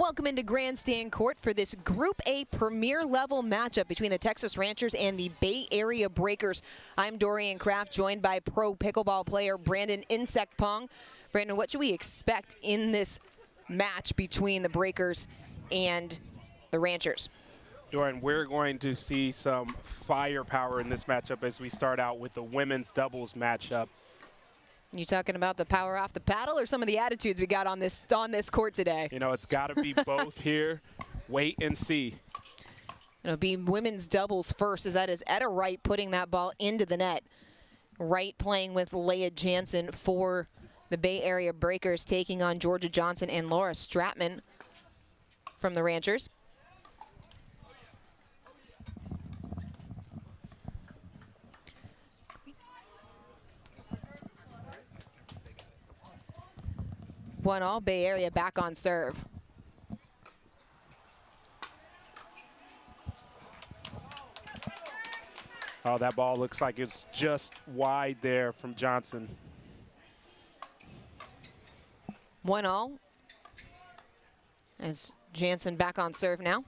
Welcome into Grandstand Court for this Group A Premier Level matchup between the Texas Ranchers and the Bay Area Breakers. I'm Dorian Kraft, joined by pro pickleball player Brandon Insect Pong. Brandon, what should we expect in this match between the Breakers and the Ranchers? Dorian, we're going to see some firepower in this matchup as we start out with the women's doubles matchup. You talking about the power off the paddle or some of the attitudes we got on this court today? You know, it's got to be both here. Wait and see. It'll be women's doubles first, as that is Etta Wright putting that ball into the net. Wright playing with Leah Jansen for the Bay Area Breakers, taking on Georgia Johnson and Laura Stratman from the Ranchers. One all, Bay Area back on serve. Oh, that ball looks like it's just wide there from Johnson. One all, as Jansen back on serve now.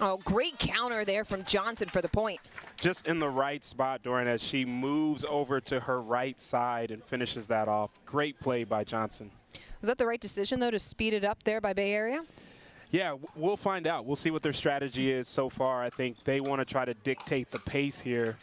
Oh, great counter there from Johnson for the point. Just in the right spot, Dorian, as she moves over to her right side and finishes that off. Great play by Johnson. Was that the right decision, though, to speed it up there by Bay Area? Yeah, we'll find out. We'll see what their strategy is so far. I think they want to try to dictate the pace here.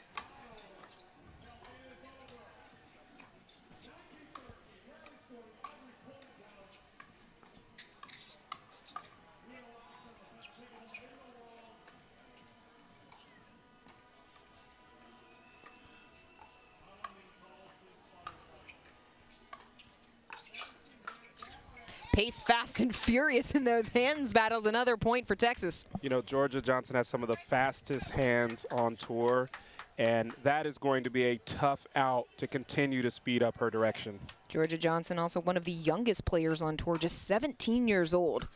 Pace fast and furious in those hands battles. Another point for Texas. You know, Georgia Johnson has some of the fastest hands on tour, and that is going to be a tough out to continue to speed up her direction. Georgia Johnson, also one of the youngest players on tour, just 17 years old.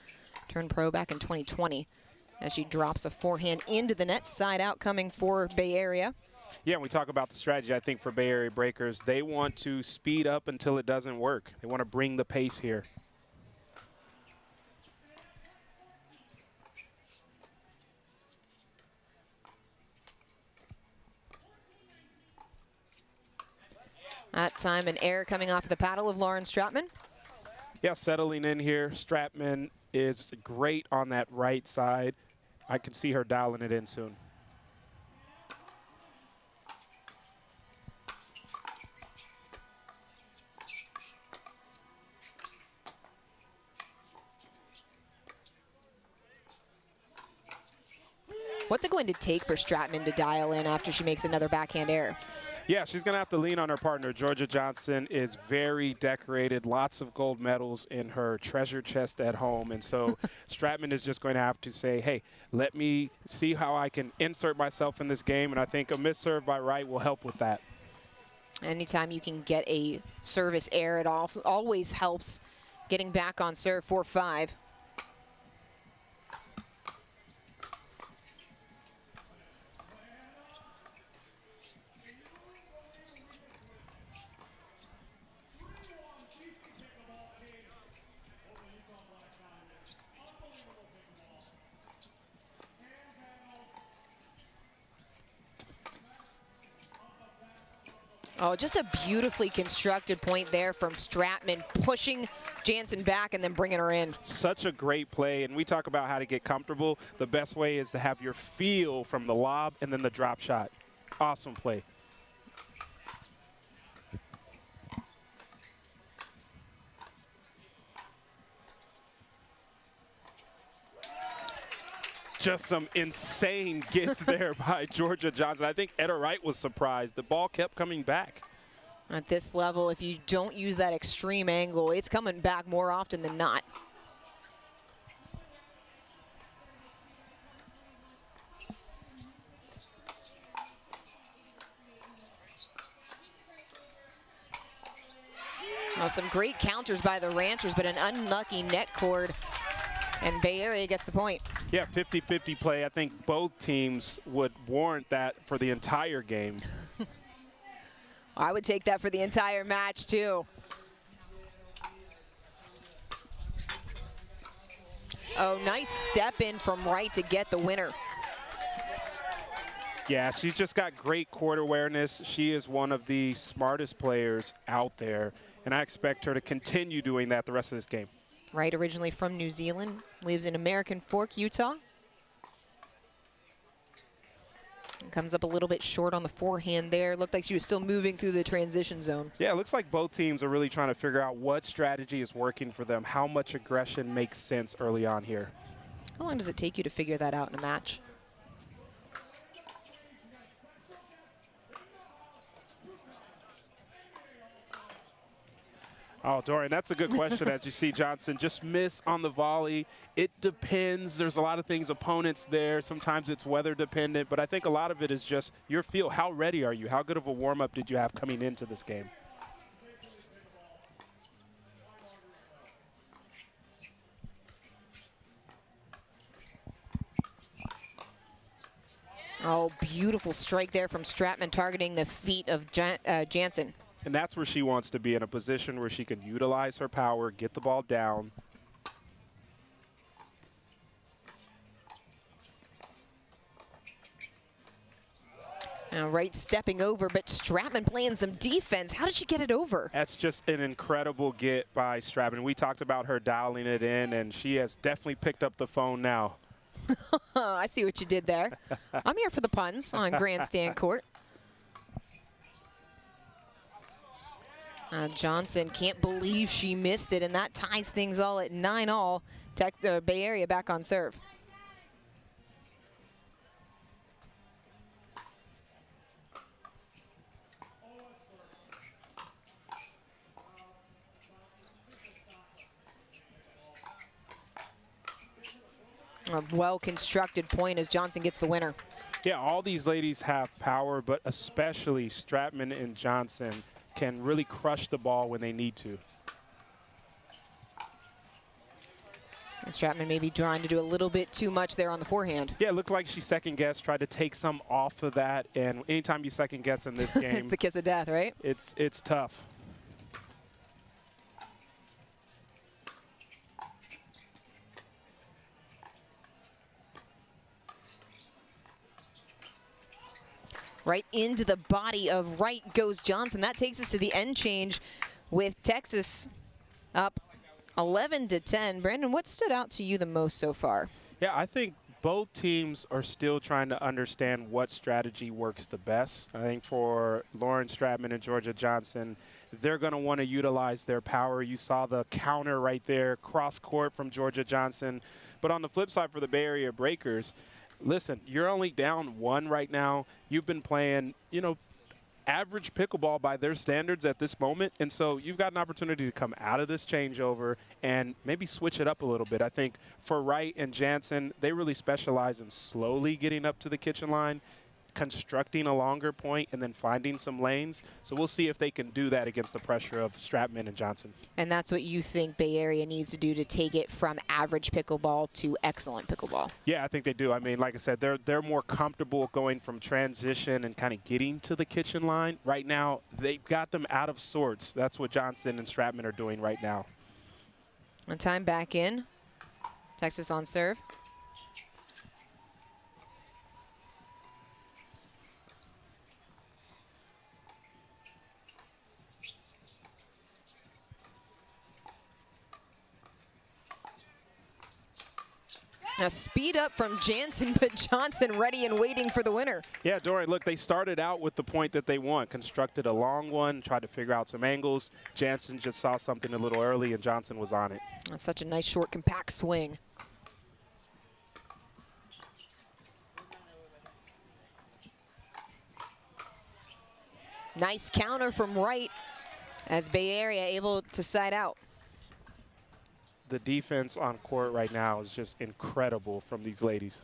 Turned pro back in 2020 as she drops a forehand into the net, side out coming for Bay Area. Yeah, when we talk about the strategy, I think for Bay Area Breakers, they want to speed up until it doesn't work. They want to bring the pace here. That time, an error coming off the paddle of Lauren Stratman. Yeah, settling in here. Stratman is great on that right side. I can see her dialing it in soon. What's it going to take for Stratman to dial in after she makes another backhand error? Yeah, she's going to have to lean on her partner. Georgia Johnson is very decorated, lots of gold medals in her treasure chest at home. And so Stratman is just going to have to say, hey, let me see how I can insert myself in this game. And I think a missed serve by Wright will help with that. Anytime you can get a service error, it also always helps getting back on serve 4-5. Oh, just a beautifully constructed point there from Stratman, pushing Jansen back and then bringing her in. Such a great play, and we talk about how to get comfortable. The best way is to have your feel from the lob and then the drop shot. Awesome play. Just some insane gets there by Georgia Johnson. I think Etta Wright was surprised. The ball kept coming back. At this level, if you don't use that extreme angle, it's coming back more often than not. Well, some great counters by the Ranchers, but an unlucky net cord. And Bay Area gets the point. Yeah, 50-50 play. I think both teams would warrant that for the entire game. I would take that for the entire match, too. Oh, nice step in from right to get the winner. Yeah, she's just got great court awareness. She is one of the smartest players out there, and I expect her to continue doing that the rest of this game. Wright, originally from New Zealand, lives in American Fork, Utah. Comes up a little bit short on the forehand there. Looked like she was still moving through the transition zone. Yeah, it looks like both teams are really trying to figure out what strategy is working for them, how much aggression makes sense early on here. How long does it take you to figure that out in a match? Oh, Dorian, that's a good question. As you see Johnson just miss on the volley. It depends. There's a lot of things, opponents there. Sometimes it's weather dependent, but I think a lot of it is just your feel. How ready are you? How good of a warm-up did you have coming into this game? Oh, beautiful strike there from Stratman, targeting the feet of Jansen. And that's where she wants to be, in a position where she can utilize her power, get the ball down. Now Wright stepping over, but Stratman playing some defense. How did she get it over? That's just an incredible get by Stratman. We talked about her dialing it in, and she has definitely picked up the phone now. I see what you did there. I'm here for the puns on Grandstand Court. Johnson can't believe she missed it, and that ties things all at 9-all. Bay Area back on serve. A well-constructed point as Johnson gets the winner. Yeah, all these ladies have power, but especially Stratman and Johnson can really crush the ball when they need to. And Stratman maybe trying to do a little bit too much there on the forehand. Yeah, it looked like she second-guessed, tried to take some off of that, and anytime you second-guess in this game, it's the kiss of death, right? It's tough. Right into the body of Wright goes Johnson. That takes us to the end change with Texas up 11-10. Brandon, what stood out to you the most so far? Yeah, I think both teams are still trying to understand what strategy works the best. I think for Lauren Stratman and Georgia Johnson, they're going to want to utilize their power. You saw the counter right there, cross court from Georgia Johnson. But on the flip side for the Bay Area Breakers, listen, you're only down 1 right now. You've been playing, you know, average pickleball by their standards at this moment. And so you've got an opportunity to come out of this changeover and maybe switch it up a little bit. I think for Wright and Jansen, they really specialize in slowly getting up to the kitchen line, constructing a longer point, and then finding some lanes. So we'll see if they can do that against the pressure of Stratman and Johnson. And that's what you think Bay Area needs to do to take it from average pickleball to excellent pickleball? Yeah, I think they do. I mean, like I said, they're more comfortable going from transition and kind of getting to the kitchen line. Right now, they've got them out of sorts. That's what Johnson and Stratman are doing right now. And time back in. Texas on serve. Now speed up from Jansen, but Johnson ready and waiting for the winner. Yeah, Dorian, look, they started out with the point that they want, constructed a long one, tried to figure out some angles. Jansen just saw something a little early, and Johnson was on it. That's such a nice, short, compact swing. Nice counter from Wright as Bay Area able to side out. The defense on court right now is just incredible from these ladies.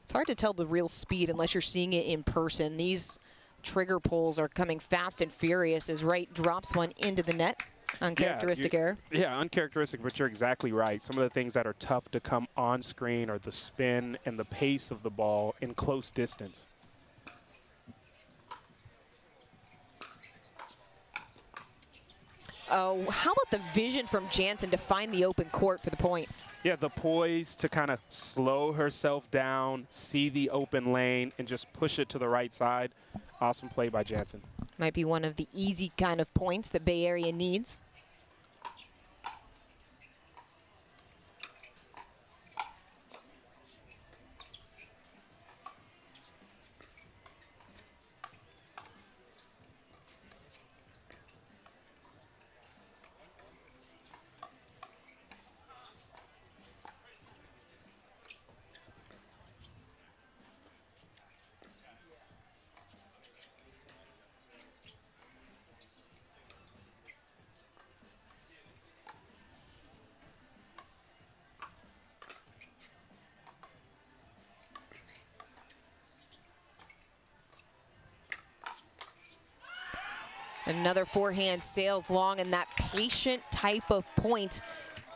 It's hard to tell the real speed unless you're seeing it in person. These trigger pulls are coming fast and furious as Wright drops one into the net. Uncharacteristic error. Yeah, uncharacteristic, but you're exactly right. Some of the things that are tough to come on screen are the spin and the pace of the ball in close distance. Oh, how about the vision from Jansen to find the open court for the point? Yeah, the poise to kind of slow herself down, see the open lane, and just push it to the right side. Awesome play by Jansen. Might be one of the easy kind of points that Bay Area needs. Another forehand sails long, and that patient type of point.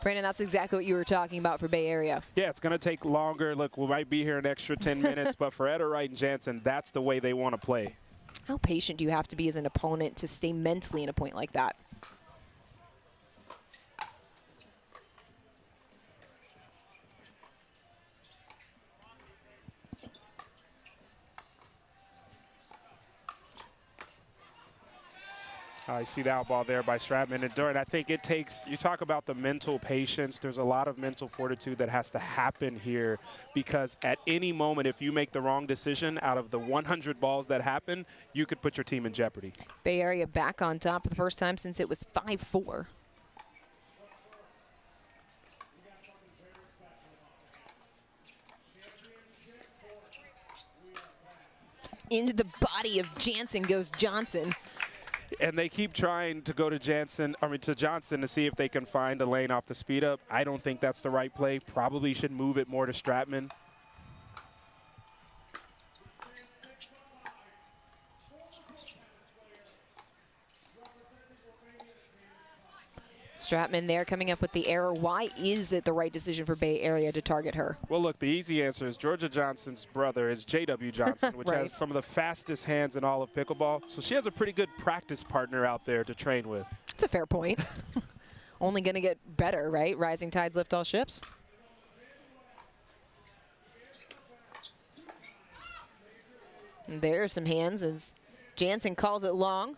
Brandon, that's exactly what you were talking about for Bay Area. Yeah, it's going to take longer. Look, we might be here an extra 10 minutes, but for Etta Wright and Jansen, that's the way they want to play. How patient do you have to be as an opponent to stay mentally in a point like that? I see the out ball there by Stratman. And Duran, I think it takes, you talk about the mental patience. There's a lot of mental fortitude that has to happen here, because at any moment, if you make the wrong decision out of the 100 balls that happen, you could put your team in jeopardy. Bay Area back on top for the first time since it was 5-4. Into the body of Jansen goes Johnson. And they keep trying to go to Johnson to see if they can find a lane off the speed up. I don't think that's the right play. Probably should move it more to Stratman. Stratman there coming up with the error. Why is it the right decision for Bay Area to target her? Well, look, the easy answer is Georgia Johnson's brother is J.W. Johnson, which right. has some of the fastest hands in all of pickleball. So she has a pretty good practice partner out there to train with. It's a fair point. Only going to get better, right? Rising tides lift all ships. And there are some hands as Jansen calls it long.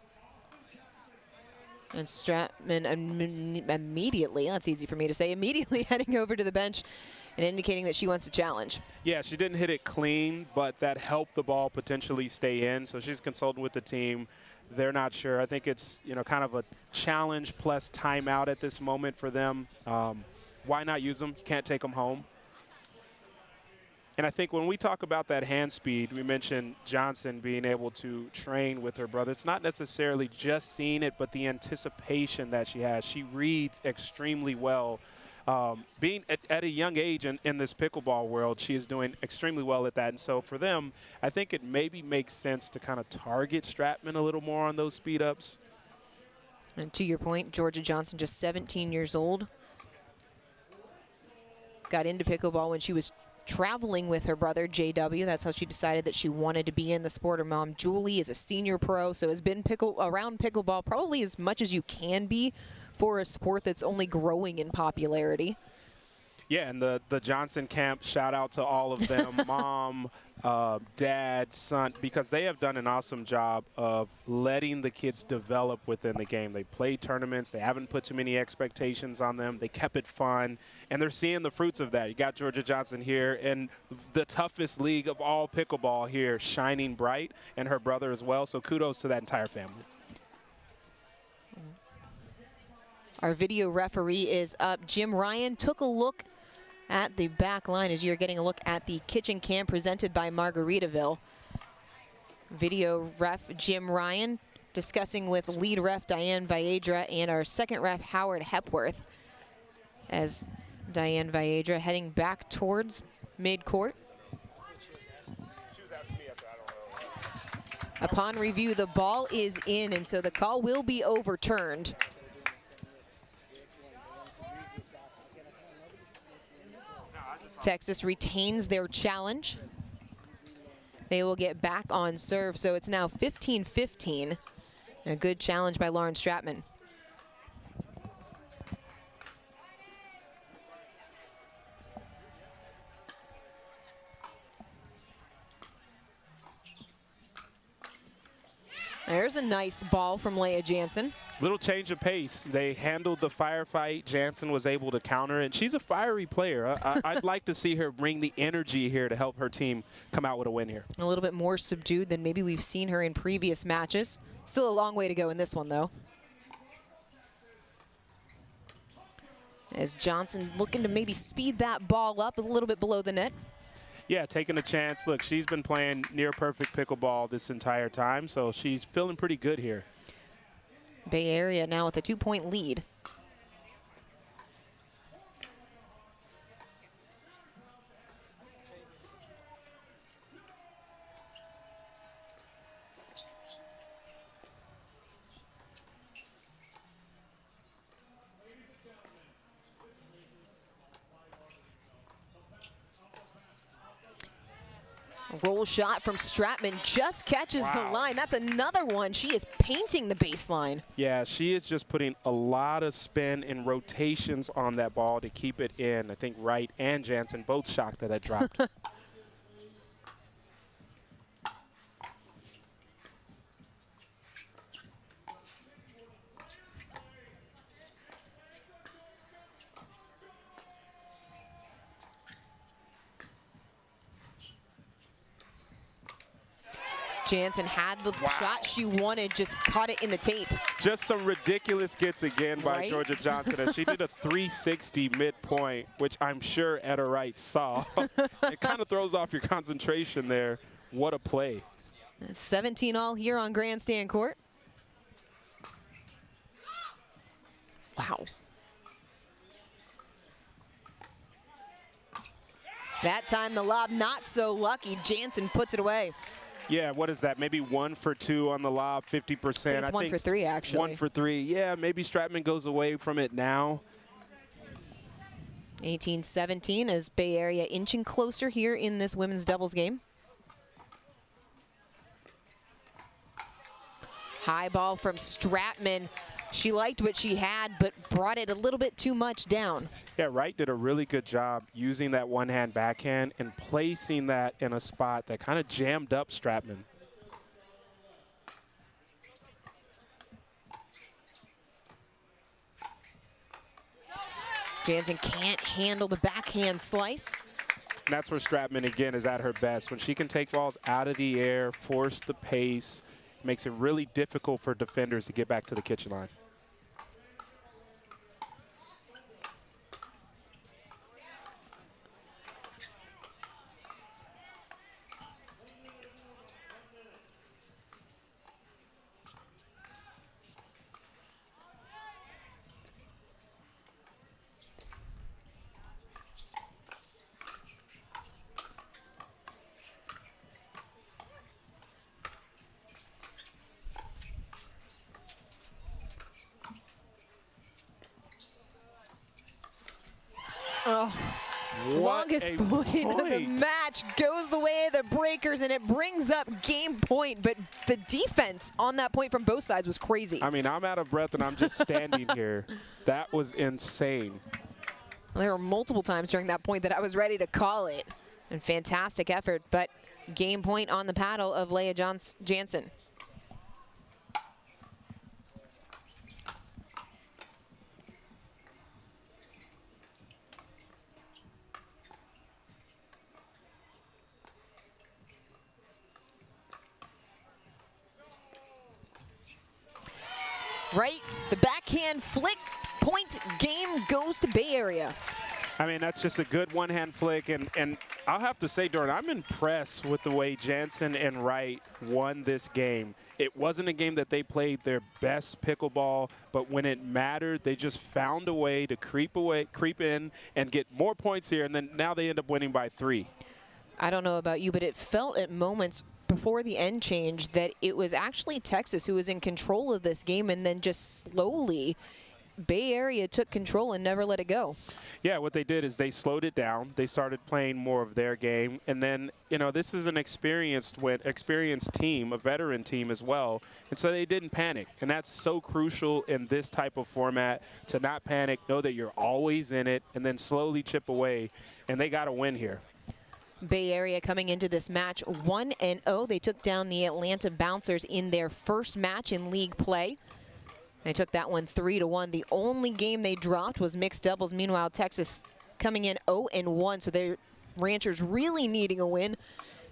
And Stratman immediately, that's easy for me to say, immediately heading over to the bench and indicating that she wants to challenge. Yeah, she didn't hit it clean, but that helped the ball potentially stay in. So she's consulting with the team. They're not sure. I think it's, you know, kind of a challenge plus timeout at this moment for them. Why not use them? You can't take them home. And I think when we talk about that hand speed, we mentioned Johnson being able to train with her brother. It's not necessarily just seeing it, but the anticipation that she has. She reads extremely well. Being at a young age in this pickleball world, she is doing extremely well at that. And so for them, I think it maybe makes sense to kind of target Stratman a little more on those speed ups. And to your point, Georgia Johnson, just 17 years old. Got into pickleball when she was traveling with her brother, JW. That's how she decided that she wanted to be in the sport. Her mom, Julie, is a senior pro, so has been around pickleball probably as much as you can be for a sport that's only growing in popularity. Yeah, and the Johnson camp, shout out to all of them, mom, dad, son, because they have done an awesome job of letting the kids develop within the game. They play tournaments. They haven't put too many expectations on them. They kept it fun, and they're seeing the fruits of that. You got Georgia Johnson here in the toughest league of all pickleball here, shining bright, and her brother as well, so kudos to that entire family. Our video referee is up. Jim Ryan took a look at the back line as you're getting a look at the kitchen cam presented by Margaritaville. Video ref Jim Ryan discussing with lead ref Diane Viedra and our second ref Howard Hepworth, as Diane Viedra heading back towards mid-court. Upon review, the ball is in, and so the call will be overturned. Texas retains their challenge. They will get back on serve, so it's now 15-15. A good challenge by Lauren Stratman. There's a nice ball from Leah Jansen. Little change of pace. They handled the firefight. Jansen was able to counter it. She's a fiery player. I'd like to see her bring the energy here to help her team come out with a win here. A little bit more subdued than maybe we've seen her in previous matches. Still a long way to go in this one, though. As Johnson looking to maybe speed that ball up a little bit below the net. Yeah, taking a chance. Look, she's been playing near perfect pickleball this entire time, so she's feeling pretty good here. Bay Area now with a 2-point lead. Roll shot from Stratman just catches the line. That's another one. She is painting the baseline. Yeah, she is just putting a lot of spin and rotations on that ball to keep it in. I think Wright and Jansen both shocked that it dropped. Jansen had the shot she wanted, just caught it in the tape. Just some ridiculous gets again by Georgia Johnson as she did a 360 midpoint, which I'm sure Etta Wright saw. It kind of throws off your concentration there. What a play. 17 all here on Grandstand Court. Wow. That time the lob not so lucky. Jansen puts it away. Yeah, what is that? Maybe 1 for 2 on the lob, 50%. I think 1 for 3, actually. 1 for 3. Yeah, maybe Stratman goes away from it now. 18-17 as Bay Area inching closer here in this women's doubles game. High ball from Stratman. She liked what she had, but brought it a little bit too much down. Yeah, Wright did a really good job using that one-hand backhand and placing that in a spot that kind of jammed up Stratman. Jansen can't handle the backhand slice. And that's where Stratman, again, is at her best. When she can take balls out of the air, force the pace, makes it really difficult for defenders to get back to the kitchen line. Oh, longest point of the match goes the way of the breakers, and it brings up game point. But the defense on that point from both sides was crazy. I mean, I'm out of breath, and I'm just standing here. That was insane. Well, there were multiple times during that point that I was ready to call it. And fantastic effort, but game point on the paddle of Leah Jansen. Right, the backhand flick, point, game goes to Bay Area. I mean, that's just a good one-hand flick, and I'll have to say, Doran, I'm impressed with the way Jansen and Wright won this game. It wasn't a game that they played their best pickleball, but when it mattered, they just found a way to creep in, and get more points here, and then now they end up winning by 3. I don't know about you, but it felt at moments before the end change that it was actually Texas who was in control of this game, and then just slowly Bay Area took control and never let it go. Yeah, what they did is they slowed it down. They started playing more of their game. And then, you know, this is an experienced team, a veteran team as well. And so they didn't panic. And that's so crucial in this type of format, to not panic, know that you're always in it, and then slowly chip away. And they got a win here. Bay Area coming into this match 1-0. They took down the Atlanta Bouncers in their first match in league play. They took that one 3-1. The only game they dropped was mixed doubles. Meanwhile, Texas coming in 0-1, so they're Ranchers really needing a win,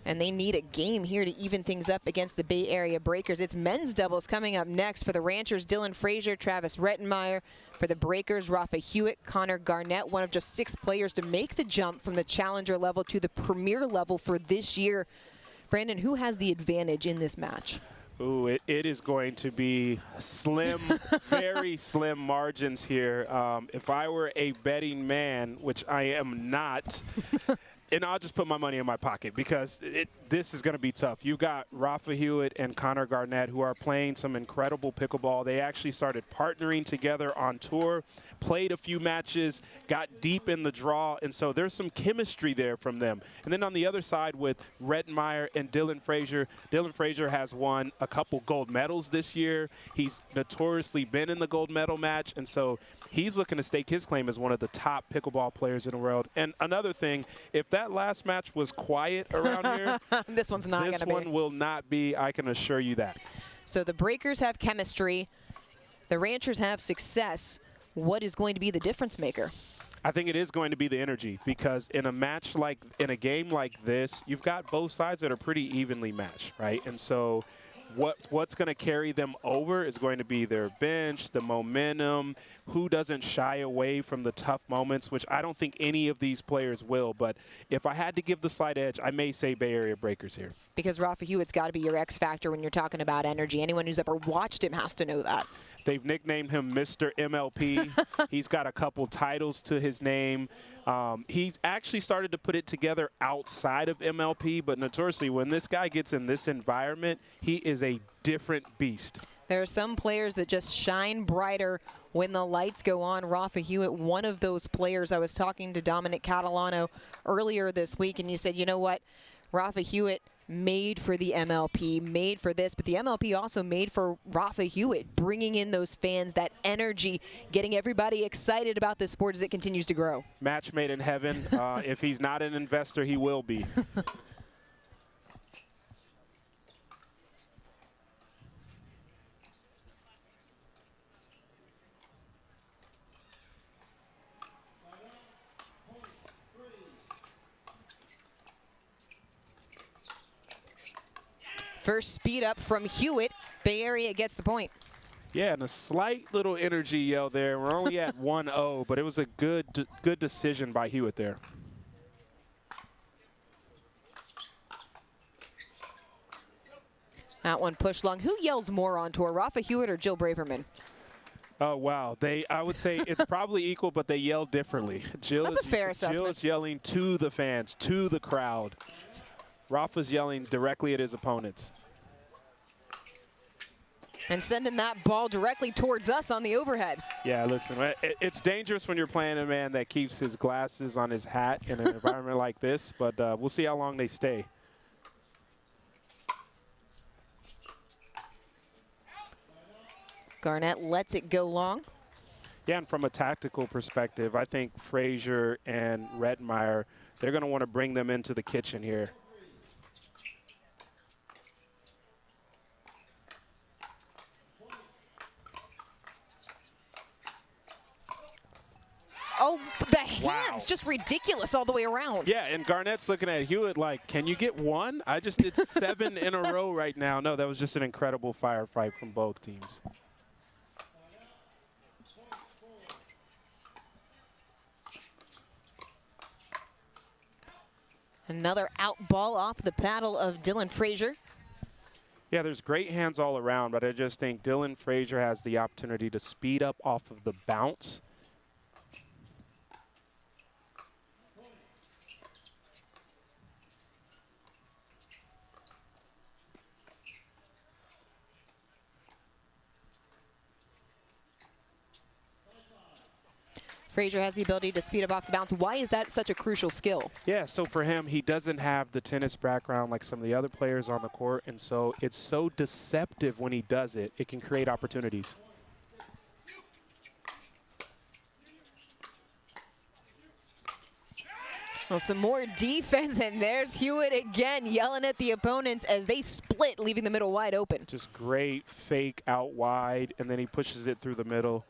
and they need a game here to even things up against the Bay Area Breakers. It's men's doubles coming up next. For the Ranchers, Dylan Frazier, Travis Rettenmeyer. For the Breakers, Rafa Hewitt, Connor Garnett, one of just 6 players to make the jump from the challenger level to the premier level for this year. Brandon, who has the advantage in this match? Ooh, it is going to be slim, very slim margins here. If I were a betting man, which I am not, and I'll just put my money in my pocket, because this is going to be tough. You've got Rafa Hewitt and Connor Garnett, who are playing some incredible pickleball. They actually started partnering together on tour, played a few matches, got deep in the draw, and so there's some chemistry there from them. And then on the other side with Rettenmeyer and Dylan Frazier has won a couple gold medals this year. He's notoriously been in the gold medal match, and so he's looking to stake his claim as one of the top pickleball players in the world. And another thing, if that last match was quiet around here, this one's not going to be. This one will not be, I can assure you that. So the Breakers have chemistry. The Ranchers have success. What is going to be the difference maker? I think it is going to be the energy, because in a game like this, you've got both sides that are pretty evenly matched, right? And so what's going to carry them over is going to be their bench, the momentum, who doesn't shy away from the tough moments, which I don't think any of these players will. But if I had to give the slight edge, I may say Bay Area Breakers here. Because Rafa Hewitt's got to be your X factor when you're talking about energy. Anyone who's ever watched him has to know that. They've nicknamed him Mr. MLP. He's got a couple titles to his name. He's actually started to put it together outside of MLP, but notoriously, when this guy gets in this environment, he is a different beast. There are some players that just shine brighter when the lights go on. Rafa Hewitt, one of those players. I was talking to Dominic Catalano earlier this week, and he said, you know what, Rafa Hewitt made for the MLP, made for this, but the MLP also made for Rafa Hewitt, bringing in those fans, that energy, getting everybody excited about this sport as it continues to grow. Match made in heaven. If he's not an investor, he will be. First speed up from Hewitt. Bay Area gets the point. Yeah, and a slight little energy yell there. We're only at 1-0, but it was a good decision by Hewitt there. That one pushed long. Who yells more on tour, Rafa Hewitt or Jill Braverman? Oh, wow. I would say it's probably equal, but they yell differently. That's a fair assessment. Jill is yelling to the fans, to the crowd. Rafa's yelling directly at his opponents. And sending that ball directly towards us on the overhead. Yeah, listen, it's dangerous when you're playing a man that keeps his glasses on his hat in an environment like this, but we'll see how long they stay. Garnett lets it go long. Yeah, and from a tactical perspective, I think Frazier and Rettenmeyer, they're going to want to bring them into the kitchen here. Oh, the hands, just ridiculous all the way around. Yeah, and Garnett's looking at Hewitt like, can you get one? I just did 7 in a row right now. No, that was just an incredible firefight from both teams. Another out ball off the paddle of Dylan Frazier. Yeah, there's great hands all around, but I just think Dylan Frazier has the opportunity to speed up off of the bounce. Frazier has the ability to speed up off the bounce. Why is that such a crucial skill? Yeah, so for him, he doesn't have the tennis background like some of the other players on the court, and so it's so deceptive when he does it. It can create opportunities. Well, some more defense, and there's Hewitt again yelling at the opponents as they split, leaving the middle wide open. Just great fake out wide, and then he pushes it through the middle.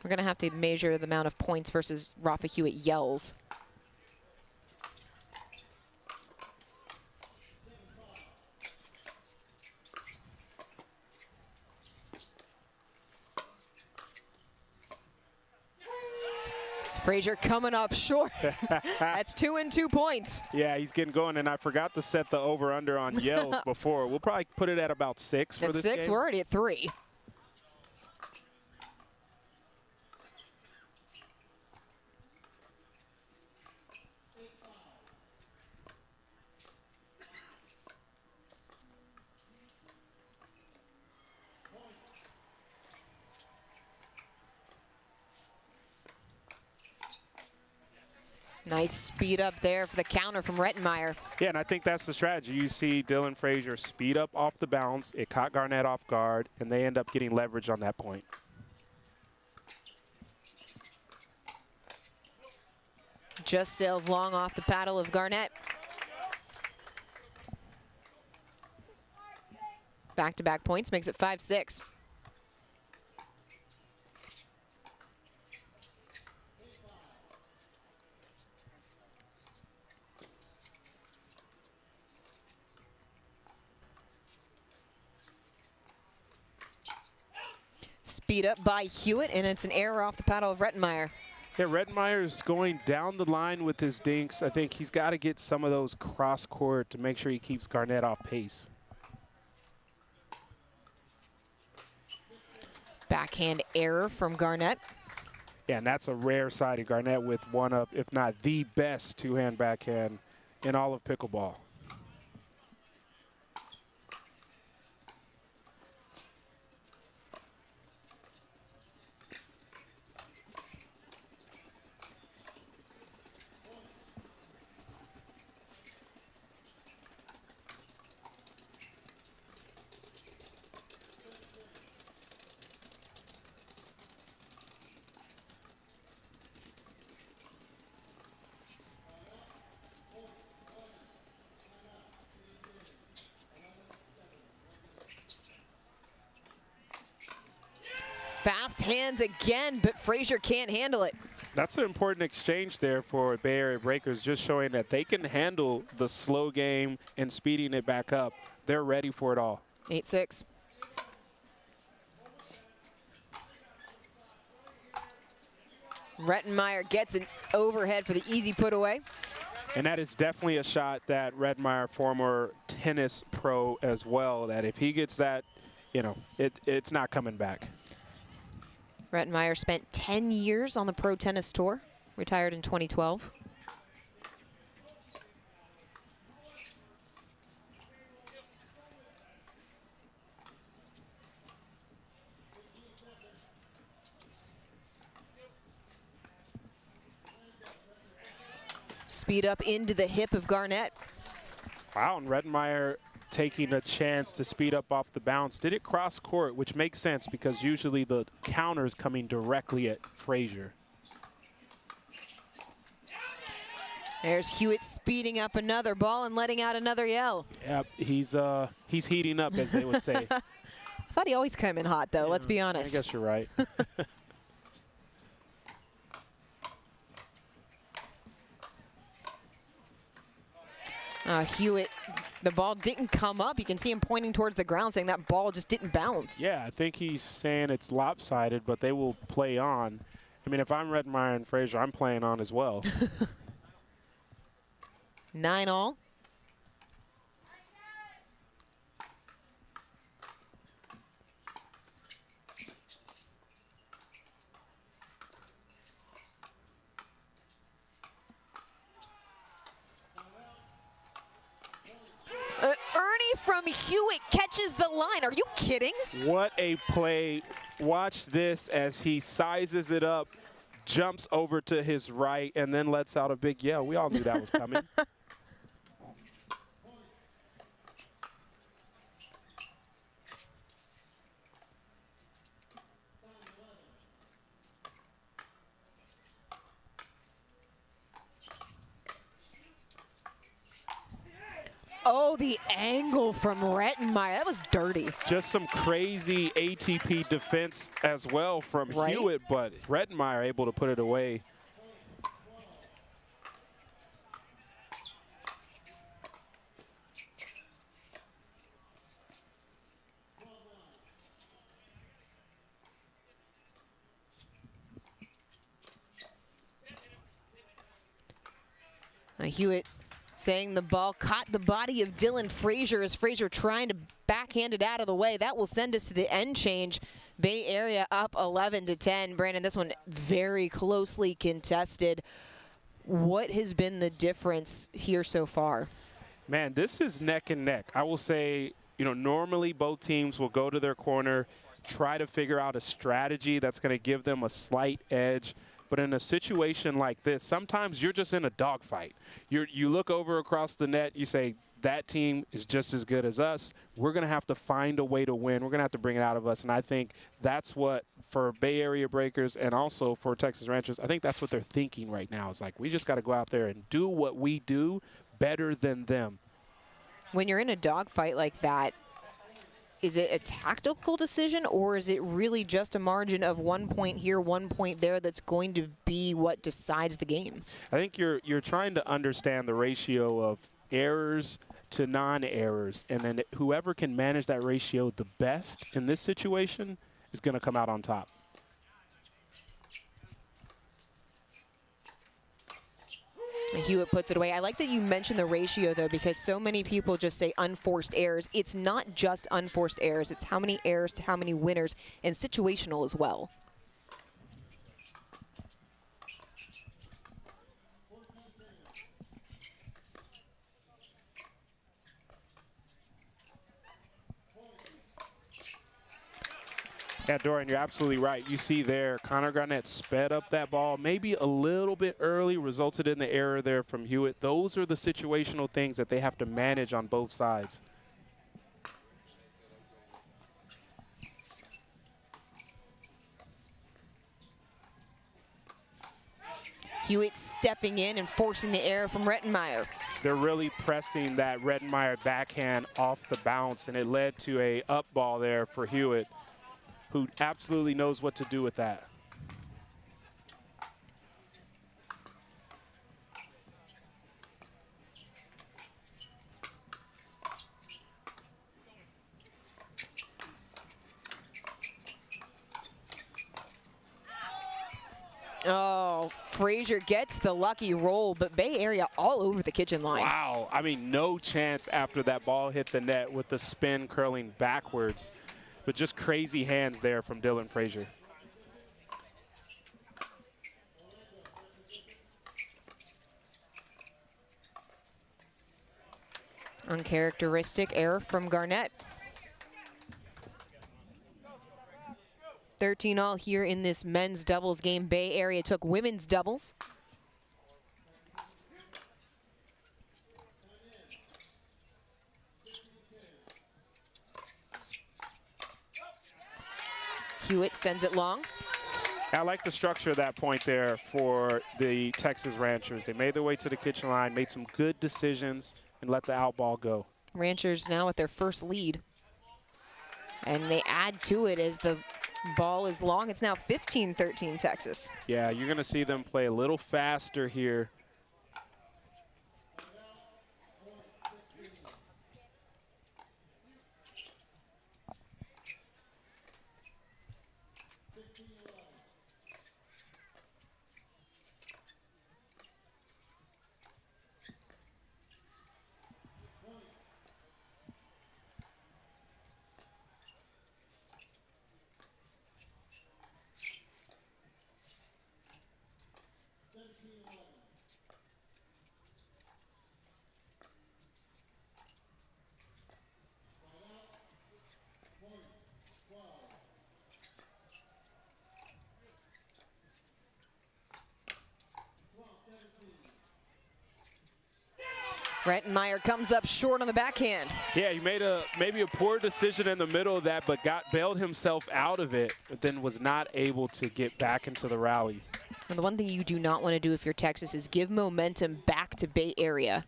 We're going to have to measure the amount of points versus Rafa Hewitt yells. Frazier coming up short. That's 2 and 2 points. Yeah, he's getting going, and I forgot to set the over-under on yells before. We'll probably put it at about 6 for this game. At 6, we're already at 3. Nice speed up there for the counter from Rettenmeier. Yeah, and I think that's the strategy. You see Dylan Frazier speed up off the bounce. It caught Garnett off guard, and they end up getting leverage on that point. Just sails long off the paddle of Garnett. Back-to-back points makes it 5-6. Speed up by Hewitt, and it's an error off the paddle of Rettenmeier. Yeah, Rettenmeier's going down the line with his dinks. I think he's got to get some of those cross court to make sure he keeps Garnett off pace. Backhand error from Garnett. Yeah, and that's a rare side of Garnett with one of, if not the best two-hand backhand in all of pickleball. Fast hands again, but Frazier can't handle it. That's an important exchange there for Bay Area Breakers, just showing that they can handle the slow game and speeding it back up. They're ready for it all. 8-6. Rettenmeier gets an overhead for the easy put away. And that is definitely a shot that Rettenmeier, former tennis pro as well, that if he gets that, you know, it's not coming back. Rettenmeier spent 10 years on the pro tennis tour, retired in 2012. Speed up into the hip of Garnett. Wow, and Rettenmeier taking a chance to speed up off the bounce. Did it cross court, which makes sense because usually the counter is coming directly at Frazier. There's Hewitt speeding up another ball and letting out another yell. Yep, he's heating up, as they would say. I thought he always came in hot, though. Yeah, Let's be honest. I guess you're right. Hewitt, the ball didn't come up. You can see him pointing towards the ground, saying that ball just didn't bounce. Yeah, I think he's saying it's lopsided, but they will play on. I mean, if I'm Rettenmeier and Frazier, I'm playing on as well. 9-all. Ernie from Hewitt catches the line. Are you kidding? What a play watch this as he sizes it up, jumps over to his right, and then lets out a big yell. We all knew that was coming. Oh, the angle from Rettenmeyer. That was dirty. Just some crazy ATP defense as well from Hewitt, but Rettenmeyer able to put it away. Hewitt saying the ball caught the body of Dylan Frazier as Frazier trying to backhand it out of the way. That will send us to the end change. Bay Area up 11-10. Brandon, this one very closely contested. What has been the difference here so far? Man, this is neck and neck. I will say, you know, normally both teams will go to their corner, try to figure out a strategy that's going to give them a slight edge. But in a situation like this, sometimes you're just in a dogfight. You look over across the net, you say, that team is just as good as us. We're going to have to find a way to win. We're going to have to bring it out of us. And I think that's what, for Bay Area Breakers and also for Texas Ranchers, I think that's what they're thinking right now. It's like, we just got to go out there and do what we do better than them. When you're in a dogfight like that, is it a tactical decision, or is it really just a margin of 1 point here, 1 point there that's going to be what decides the game? I think you're trying to understand the ratio of errors to non-errors, and then whoever can manage that ratio the best in this situation is going to come out on top. Hewitt puts it away. I like that you mentioned the ratio, though, because so many people just say unforced errors. It's not just unforced errors. It's how many errors to how many winners, and situational as well. Yeah, Dorian, you're absolutely right. You see there, Connor Garnett sped up that ball maybe a little bit early, resulted in the error there from Hewitt. Those are the situational things that they have to manage on both sides. Hewitt stepping in and forcing the error from Rettenmeyer. They're really pressing that Rettenmeyer backhand off the bounce, and it led to a up ball there for Hewitt, who absolutely knows what to do with that. Oh, Frazier gets the lucky roll, but Bay Area all over the kitchen line. Wow, I mean, no chance after that ball hit the net with the spin curling backwards. But just crazy hands there from Dylan Frazier. Uncharacteristic error from Garnett. 13-all here in this men's doubles game. Bay Area took women's doubles. Hewitt sends it long. I like the structure of that point there for the Texas Ranchers. They made their way to the kitchen line, made some good decisions, and let the out ball go. Ranchers now with their first lead. And they add to it as the ball is long. It's now 15-13 Texas. Yeah, you're going to see them play a little faster here. Rettenmaier comes up short on the backhand. Yeah, he made maybe a poor decision in the middle of that, but bailed himself out of it, but then was not able to get back into the rally. And the one thing you do not want to do if you're Texas is give momentum back to Bay Area.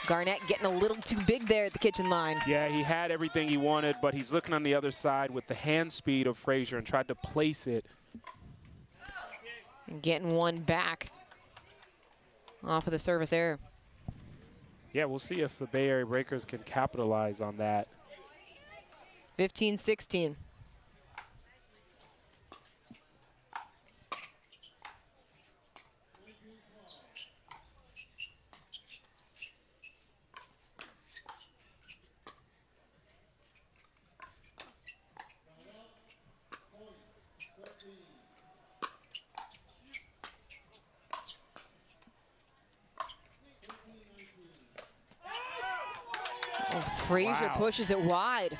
Garnett getting a little too big there at the kitchen line. Yeah, he had everything he wanted, but he's looking on the other side with the hand speed of Frazier and tried to place it. And getting one back off of the service error. Yeah, we'll see if the Bay Area Breakers can capitalize on that. 15-16. Frazier pushes it wide.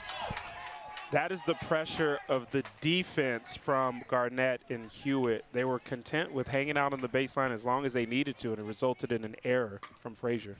That is the pressure of the defense from Garnett and Hewitt. They were content with hanging out on the baseline as long as they needed to, and it resulted in an error from Frazier.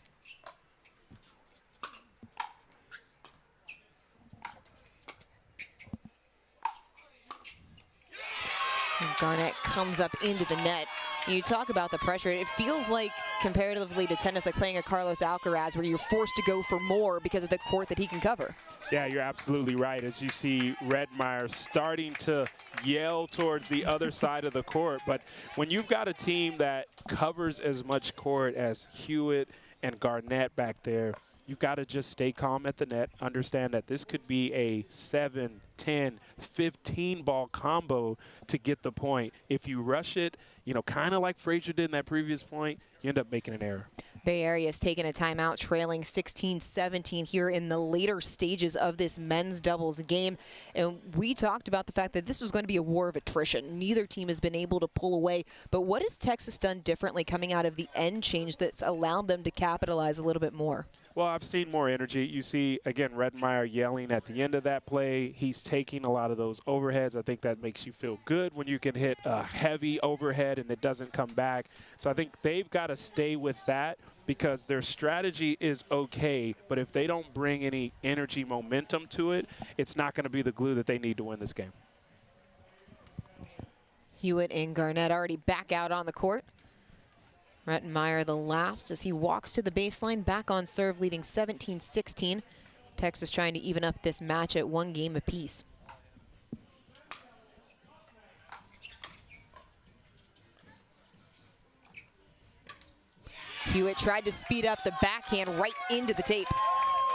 And Garnett comes up into the net. You talk about the pressure. It feels like, comparatively to tennis, like playing a Carlos Alcaraz, where you're forced to go for more because of the court that he can cover. Yeah, you're absolutely right. As you see Rettenmaier starting to yell towards the other side of the court. But when you've got a team that covers as much court as Hewitt and Garnett back there, you've got to just stay calm at the net, understand that this could be a 7, 10, 15 ball combo to get the point. If you rush it, you know, kind of like Frazier did in that previous point, you end up making an error. Bay Area is taking a timeout, trailing 16-17 here in the later stages of this men's doubles game. And we talked about the fact that this was going to be a war of attrition. Neither team has been able to pull away. But what has Texas done differently coming out of the end change that's allowed them to capitalize a little bit more? Well, I've seen more energy. You see, again, Rettenmaier yelling at the end of that play. He's taking a lot of those overheads. I think that makes you feel good when you can hit a heavy overhead and it doesn't come back. So I think they've got to stay with that because their strategy is okay, but if they don't bring any energy momentum to it, it's not going to be the glue that they need to win this game. Hewitt and Garnett already back out on the court. Rettenmaier the last as he walks to the baseline, back on serve, leading 17-16. Texas trying to even up this match at 1 game apiece. Hewitt tried to speed up the backhand right into the tape.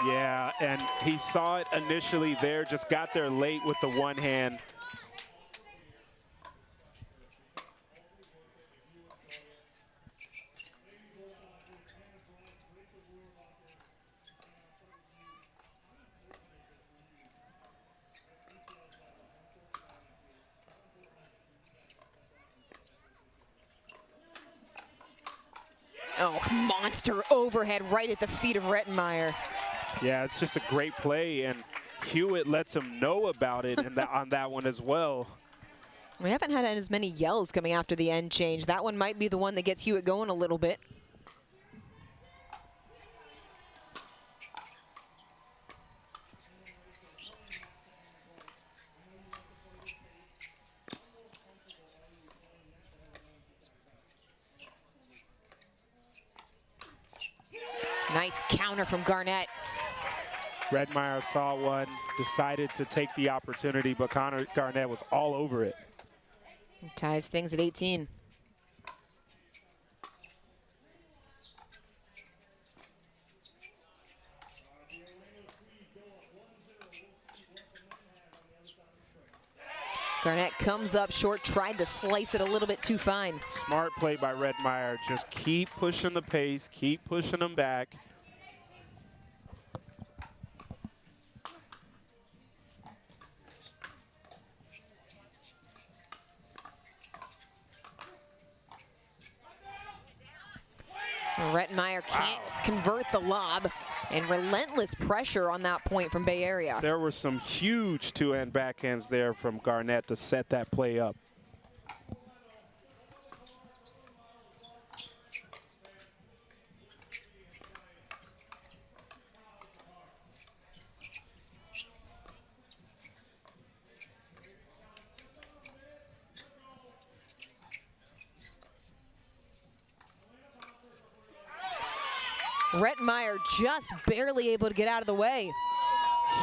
Yeah, and he saw it initially there, just got there late with the one hand. Oh, monster overhead right at the feet of Rettenmaier. Yeah, it's just a great play, and Hewitt lets him know about it and on that one as well. We haven't had as many yells coming after the end change. That one might be the one that gets Hewitt going a little bit. Nice counter from Garnett. Rettenmaier saw one, decided to take the opportunity, but Garnett was all over it. He ties things at 18. Garnett comes up short, tried to slice it a little bit too fine. Smart play by Rettenmaier. Just keep pushing the pace, keep pushing them back. Rettenmaier can't convert the lob, and relentless pressure on that point from Bay Area. There were some huge two-hand backhands there from Garnett to set that play up. Rettenmeier just barely able to get out of the way.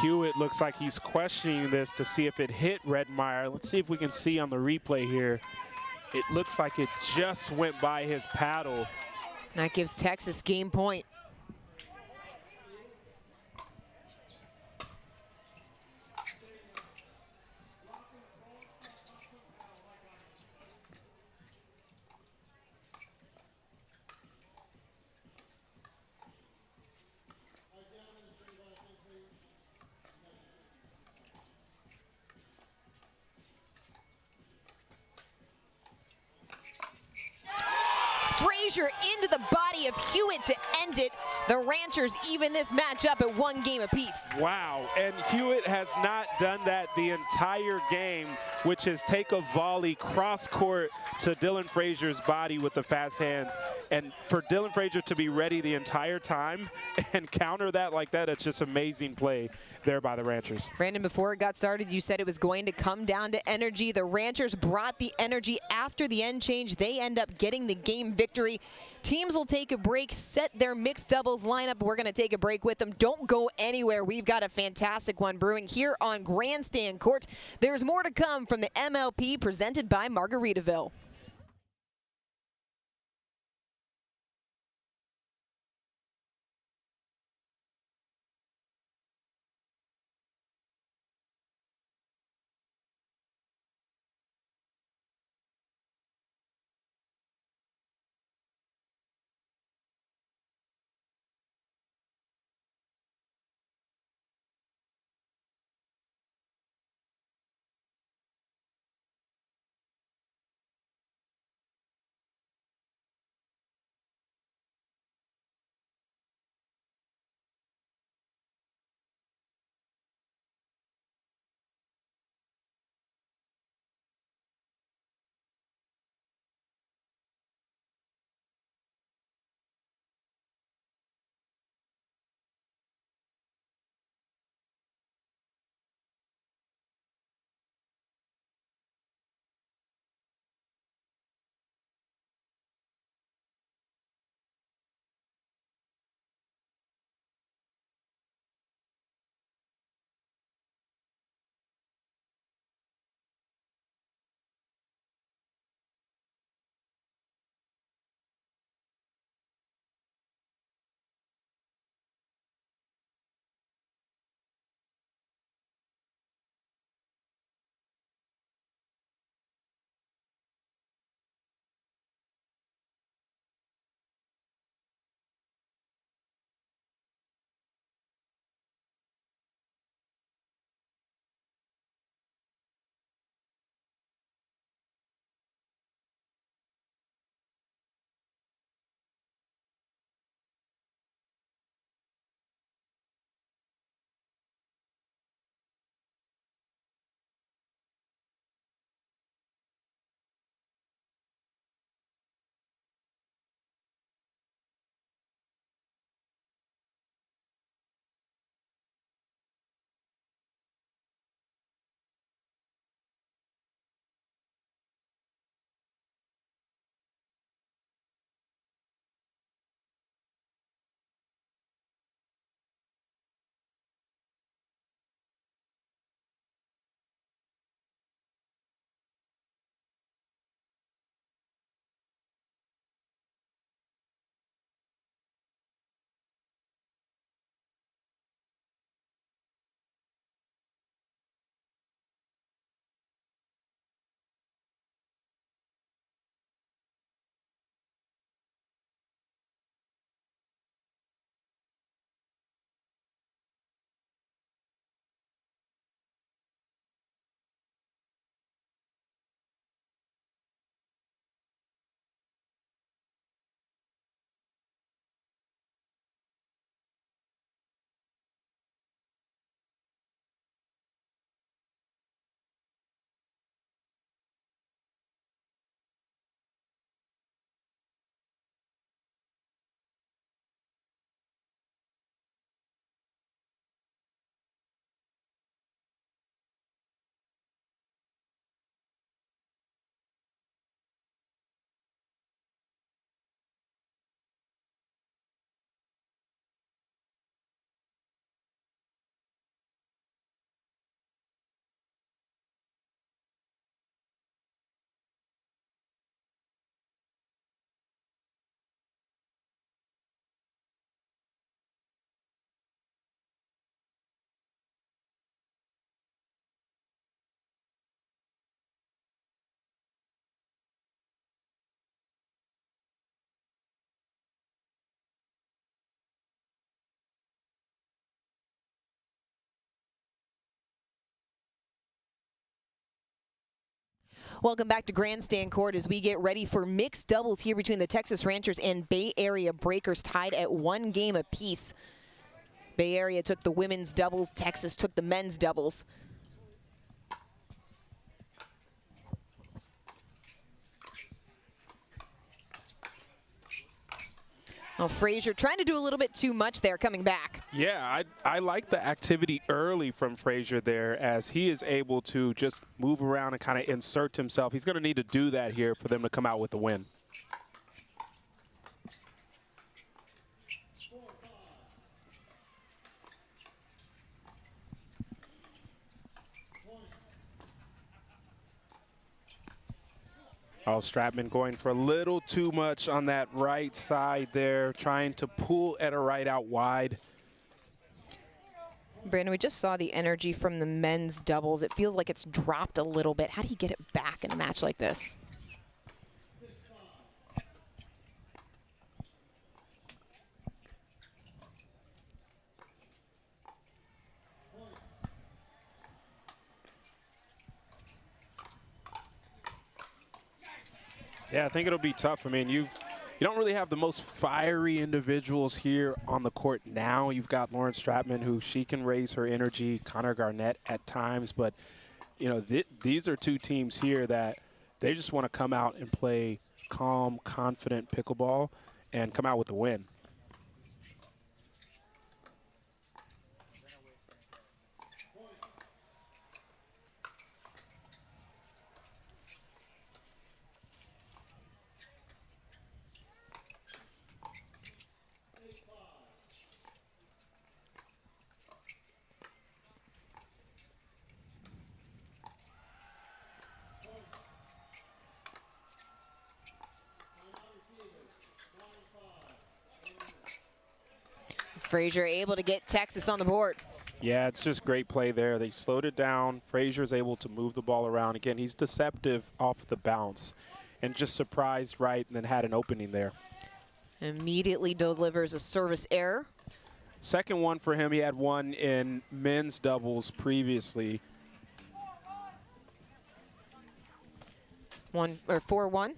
Hewitt looks like he's questioning this to see if it hit Rettenmeier. Let's see if we can see on the replay here. It looks like it just went by his paddle. That gives Texas game point. Frazier into the body of Hewitt to end it. The Ranchers even this match up at 1 game apiece. Wow, and Hewitt has not done that the entire game, which is take a volley cross court to Dylan Frazier's body with the fast hands. And for Dylan Frazier to be ready the entire time and counter that like that, it's just amazing play there by the Ranchers. Brandon, before it got started, you said it was going to come down to energy. The Ranchers brought the energy after the end change. They end up getting the game victory. Teams will take a break, set their mixed doubles lineup. We're going to take a break with them. Don't go anywhere. We've got a fantastic one brewing here on Grandstand Court. There's more to come from the MLP presented by Margaritaville. Welcome back to Grandstand Court as we get ready for mixed doubles here between the Texas Ranchers and Bay Area Breakers, tied at 1 game apiece. Bay Area took the women's doubles, Texas took the men's doubles. Well, Frazier trying to do a little bit too much there coming back. Yeah, I like the activity early from Frazier there as he is able to just move around and kind of insert himself. He's going to need to do that here for them to come out with the win. Oh, Stratman going for a little too much on that right side there, trying to pull Etta right out wide. Brandon, we just saw the energy from the men's doubles. It feels like it's dropped a little bit. How do you get it back in a match like this? Yeah, I think it'll be tough. I mean, you don't really have the most fiery individuals here on the court now. You've got Lauren Stratman, who she can raise her energy, Connor Garnett at times, but you know, these are two teams here that they just want to come out and play calm, confident pickleball and come out with the win. Frazier able to get Texas on the board. Yeah, it's just great play there. They slowed it down. Frazier's able to move the ball around. Again, he's deceptive off the bounce and just surprised right and then had an opening there. Immediately delivers a service error. Second one for him. He had one in men's doubles previously. 4-1.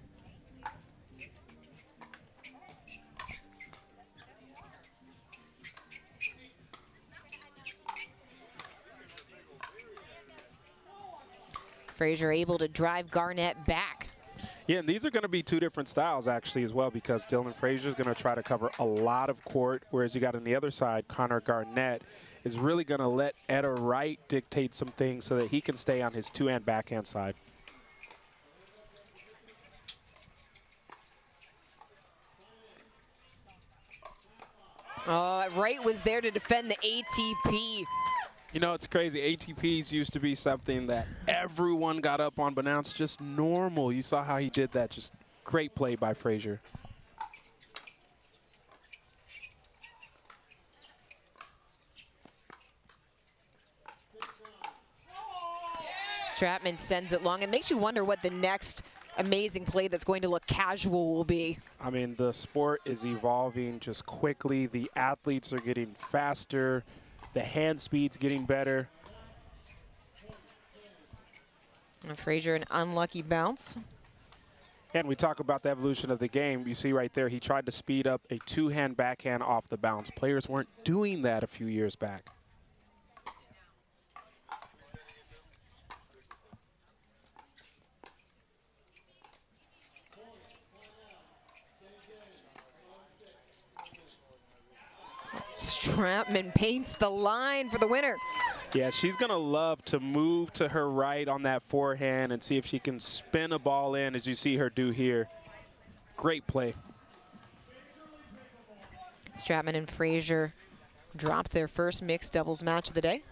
Frazier able to drive Garnett back. Yeah, and these are going to be two different styles actually as well, because Dylan Frazier is going to try to cover a lot of court, whereas you got on the other side, Connor Garnett is really going to let Etta Wright dictate some things so that he can stay on his two-hand backhand side. Wright was there to defend the ATP. You know, it's crazy. ATPs used to be something that everyone got up on, but now it's just normal. You saw how he did that. Just great play by Frazier. Stratman sends it long. It makes you wonder what the next amazing play that's going to look casual will be. I mean, the sport is evolving just quickly. The athletes are getting faster. The hand speed's getting better. And Frazier, an unlucky bounce. And we talk about the evolution of the game. You see right there, he tried to speed up a two-hand backhand off the bounce. Players weren't doing that a few years back. Stratman paints the line for the winner. Yeah, she's going to love to move to her right on that forehand and see if she can spin a ball in, as you see her do here. Great play. Stratman and Frazier dropped their first mixed doubles match of the day.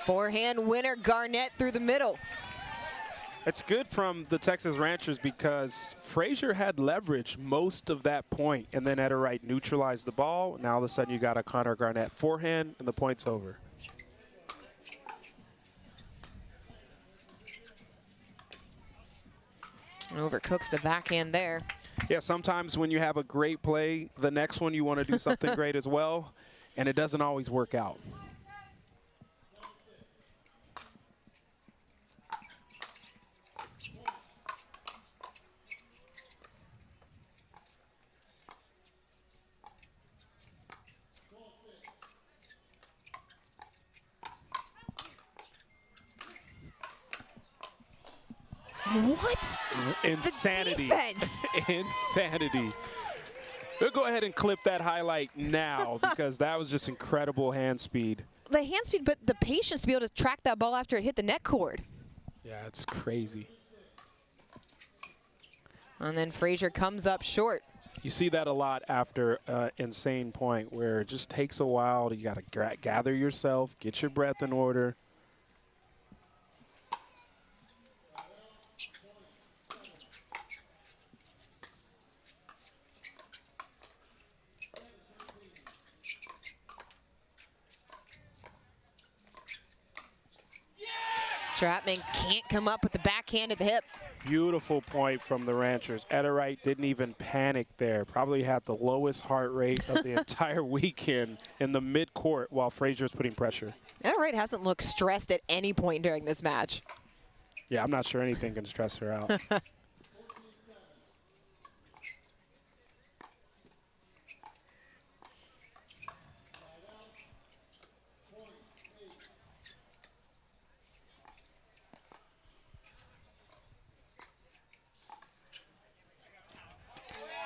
Forehand winner, Garnett through the middle. It's good from the Texas Ranchers because Frazier had leverage most of that point, and then Etta Wright neutralized the ball. Now all of a sudden you got a Connor Garnett forehand, and the point's over. Overcooks the backhand there. Yeah, sometimes when you have a great play, the next one you want to do something great as well, and it doesn't always work out. What? Insanity. The defense. Insanity. We'll go ahead and clip that highlight now because that was just incredible hand speed. The hand speed, but the patience to be able to track that ball after it hit the net cord. Yeah, it's crazy. And then Frazier comes up short. You see that a lot after insane point where it just takes a while. You got to gather yourself, get your breath in order. Stratman can't come up with the backhand at the hip. Beautiful point from the Ranchers. Ederite didn't even panic there. Probably had the lowest heart rate of the entire weekend in the mid-court while Frazier's putting pressure. Ederite hasn't looked stressed at any point during this match. Yeah, I'm not sure anything can stress her out.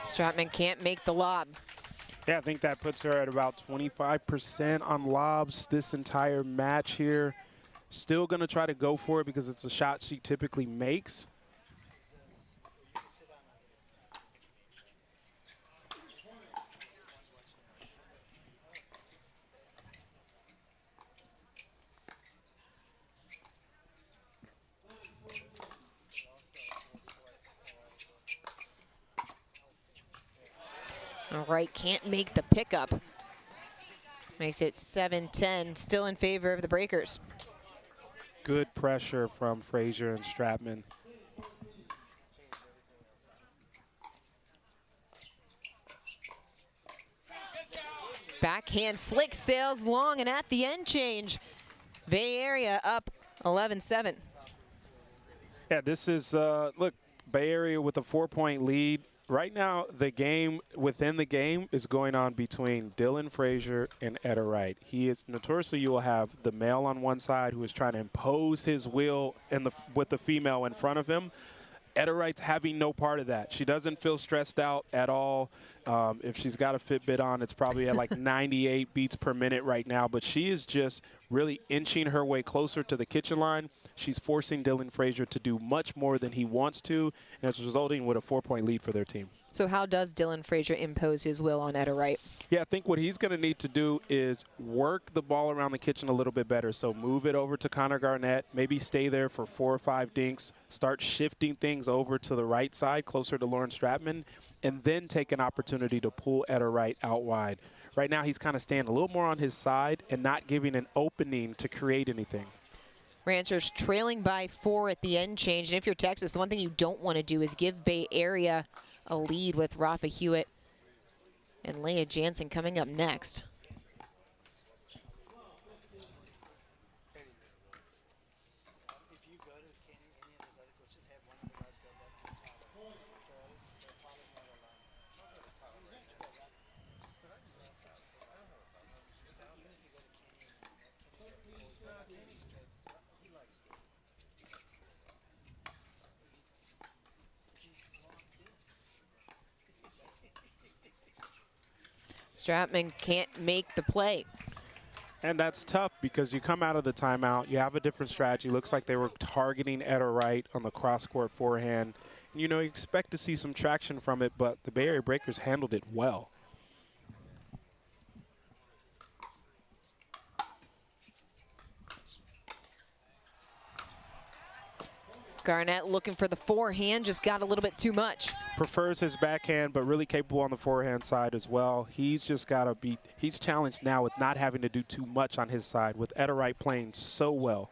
Stratman can't make the lob. Yeah, I think that puts her at about 25% on lobs this entire match here. Still going to try to go for it because it's a shot she typically makes. All right, can't make the pickup. Makes it 7-10, still in favor of the Breakers. Good pressure from Frazier and Stratman. Backhand flick sails long, and at the end change, Bay Area up 11-7. Yeah, this is, look, Bay Area with a 4-point lead. Right now, the game within the game is going on between Dylan Frazier and Ederite. He is notoriously, you will have the male on one side who is trying to impose his will with the female in front of him. Ederite's having no part of that. She doesn't feel stressed out at all. If she's got a Fitbit on, it's probably at like 98 beats per minute right now. But she is just really inching her way closer to the kitchen line. She's forcing Dylan Frazier to do much more than he wants to, and it's resulting with a 4-point lead for their team. So how does Dylan Frazier impose his will on Ederite? Yeah, I think what he's going to need to do is work the ball around the kitchen a little bit better. So move it over to Connor Garnett, maybe stay there for 4 or 5 dinks, start shifting things over to the right side, closer to Lauren Stratman, and then take an opportunity to pull Ederite out wide. Right now, he's kind of staying a little more on his side and not giving an opening to create anything. Ranchers trailing by 4 at the end change. And if you're Texas, the one thing you don't want to do is give Bay Area a lead with Rafa Hewitt and Leia Jansen coming up next. Stratman can't make the play. And that's tough because you come out of the timeout, you have a different strategy. Looks like they were targeting Ederite on the cross-court forehand. You know, you expect to see some traction from it, but the Bay Area Breakers handled it well. Garnett looking for the forehand, just got a little bit too much. Prefers his backhand, but really capable on the forehand side as well. He's just got to be, he's challenged now with not having to do too much on his side, with Ederite playing so well.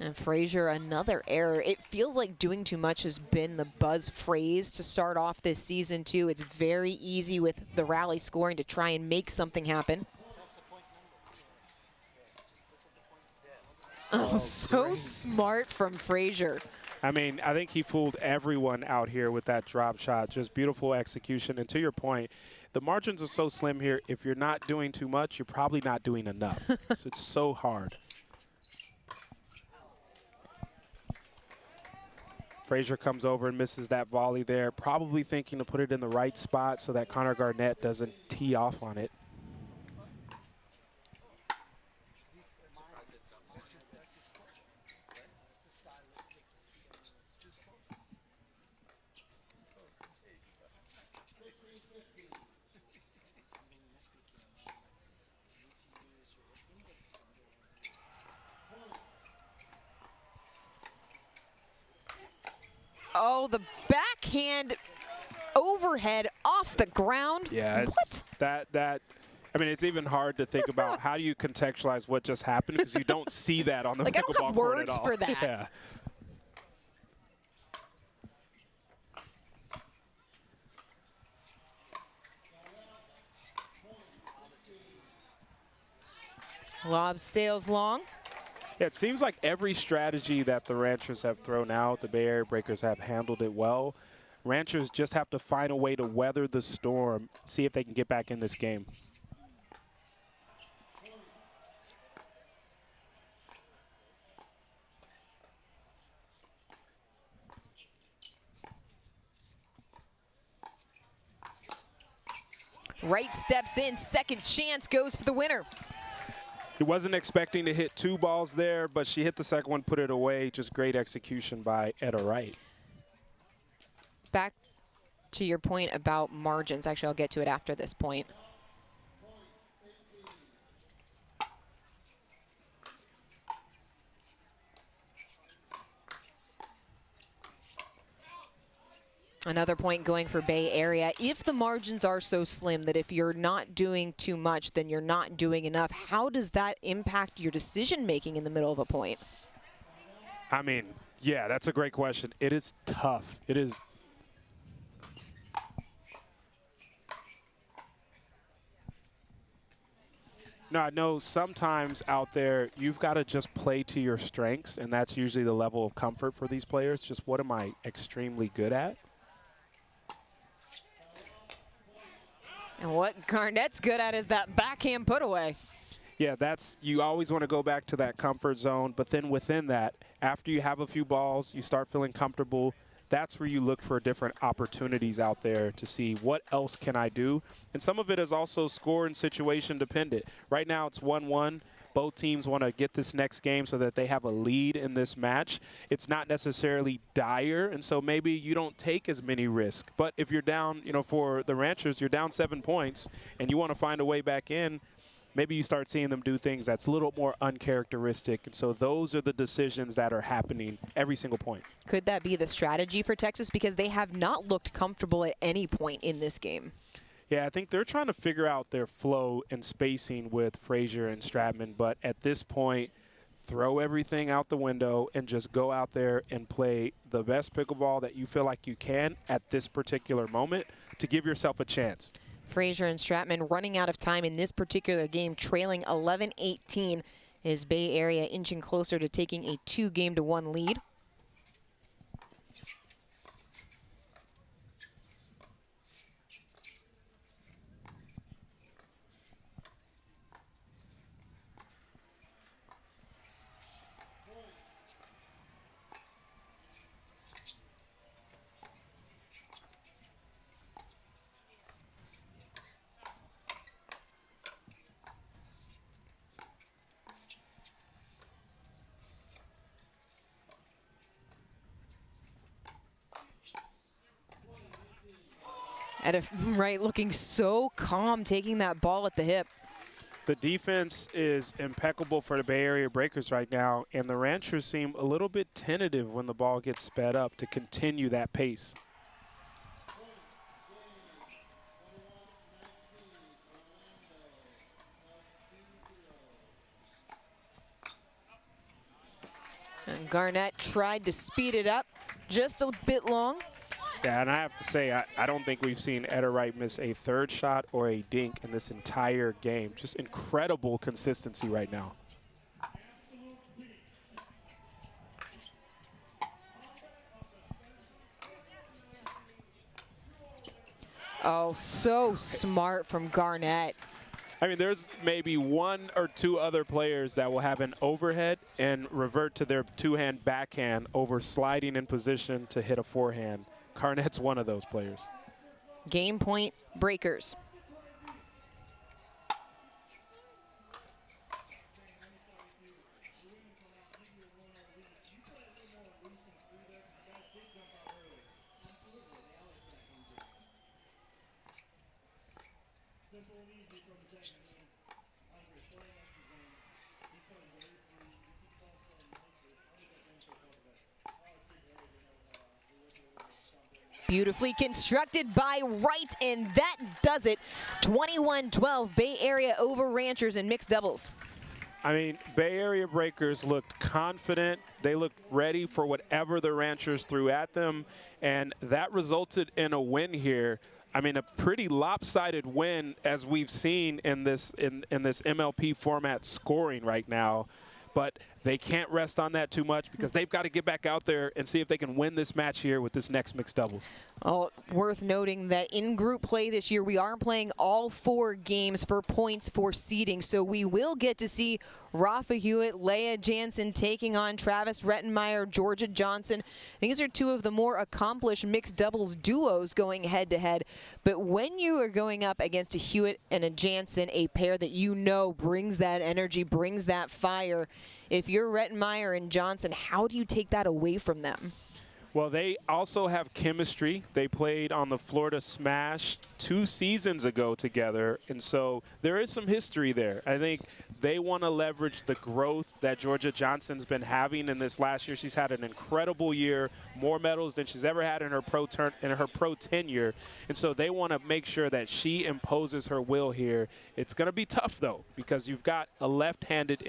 And Frazier, another error. It feels like doing too much has been the buzz phrase to start off this season, too. It's very easy with the rally scoring to try and make something happen. Oh, so smart from Frazier. I mean, I think he fooled everyone out here with that drop shot. Just beautiful execution. And to your point, the margins are so slim here. If you're not doing too much, you're probably not doing enough. So it's so hard. Frazier comes over and misses that volley there, probably thinking to put it in the right spot so that Connor Garnett doesn't tee off on it. Oh, the backhand overhead off the ground. Yeah, what? That. I mean, it's even hard to think about how do you contextualize what just happened because you don't see that on the like, pickleball I don't have court words at all. for that. Yeah. Lob sails long. Yeah, it seems like every strategy that the Ranchers have thrown out, the Bay Area Breakers have handled it well. Ranchers just have to find a way to weather the storm, see if they can get back in this game. Right steps in, second chance goes for the winner. He wasn't expecting to hit two balls there, but she hit the second one, put it away. Just great execution by Etta Wright. Back to your point about margins. Actually, I'll get to it after this point. Another point going for Bay Area. If the margins are so slim that if you're not doing too much, then you're not doing enough, how does that impact your decision making in the middle of a point? I mean, yeah, that's a great question. It is tough. It is. No, I know sometimes out there you've got to just play to your strengths, and that's usually the level of comfort for these players. Just what am I extremely good at? And what Garnett's good at is that backhand put away. Yeah, you always want to go back to that comfort zone, but then within that, after you have a few balls, you start feeling comfortable. That's where you look for different opportunities out there to see what else can I do. And some of it is also score and situation dependent. Right now it's 1-1. Both teams want to get this next game so that they have a lead in this match. It's not necessarily dire, and so maybe you don't take as many risks. But if you're down, for the Ranchers, you're down 7 points, and you want to find a way back in, maybe you start seeing them do things that's a little more uncharacteristic. And so those are the decisions that are happening every single point. Could that be the strategy for Texas? Because they have not looked comfortable at any point in this game. Yeah, I think they're trying to figure out their flow and spacing with Frazier and Stratman. But at this point, throw everything out the window and just go out there and play the best pickleball that you feel like you can at this particular moment to give yourself a chance. Frazier and Stratman running out of time in this particular game, trailing 11-18, is Bay Area inching closer to taking a 2-game-to-1 lead. Right, looking so calm, taking that ball at the hip. The defense is impeccable for the Bay Area Breakers right now, and the Ranchers seem a little bit tentative when the ball gets sped up to continue that pace. And Garnett tried to speed it up just a bit long. Yeah, and I have to say, I don't think we've seen Etta Wright miss a third shot or a dink in this entire game. Just incredible consistency right now. Oh, so smart from Garnett. I mean, there's maybe one or two other players that will have an overhead and revert to their two-hand backhand over sliding in position to hit a forehand. Garnett's one of those players. Game point breakers. Beautifully constructed by Wright, and that does it. 21-12, Bay Area over Ranchers in mixed doubles. I mean, Bay Area Breakers looked confident. They looked ready for whatever the Ranchers threw at them, and that resulted in a win here. I mean, a pretty lopsided win, as we've seen in this MLP format scoring right now. But they can't rest on that too much because they've got to get back out there and see if they can win this match here with this next mixed doubles. Oh, worth noting that in group play this year, we are playing all 4 games for points for seeding. So we will get to see Rafa Hewitt, Leah Jansen taking on Travis Rettenmeyer, Georgia Johnson. These are 2 of the more accomplished mixed doubles duos going head-to-head. But when you are going up against a Hewitt and a Jansen, a pair that you know brings that energy, brings that fire, if you're Rettenmeyer and Johnson, how do you take that away from them? Well, they also have chemistry. They played on the Florida Smash 2 seasons ago together, and so there is some history there. I think they want to leverage the growth that Georgia Johnson's been having in this last year. She's had an incredible year, more medals than she's ever had in her pro tenure, and so they want to make sure that she imposes her will here. It's going to be tough, though, because you've got a left-hander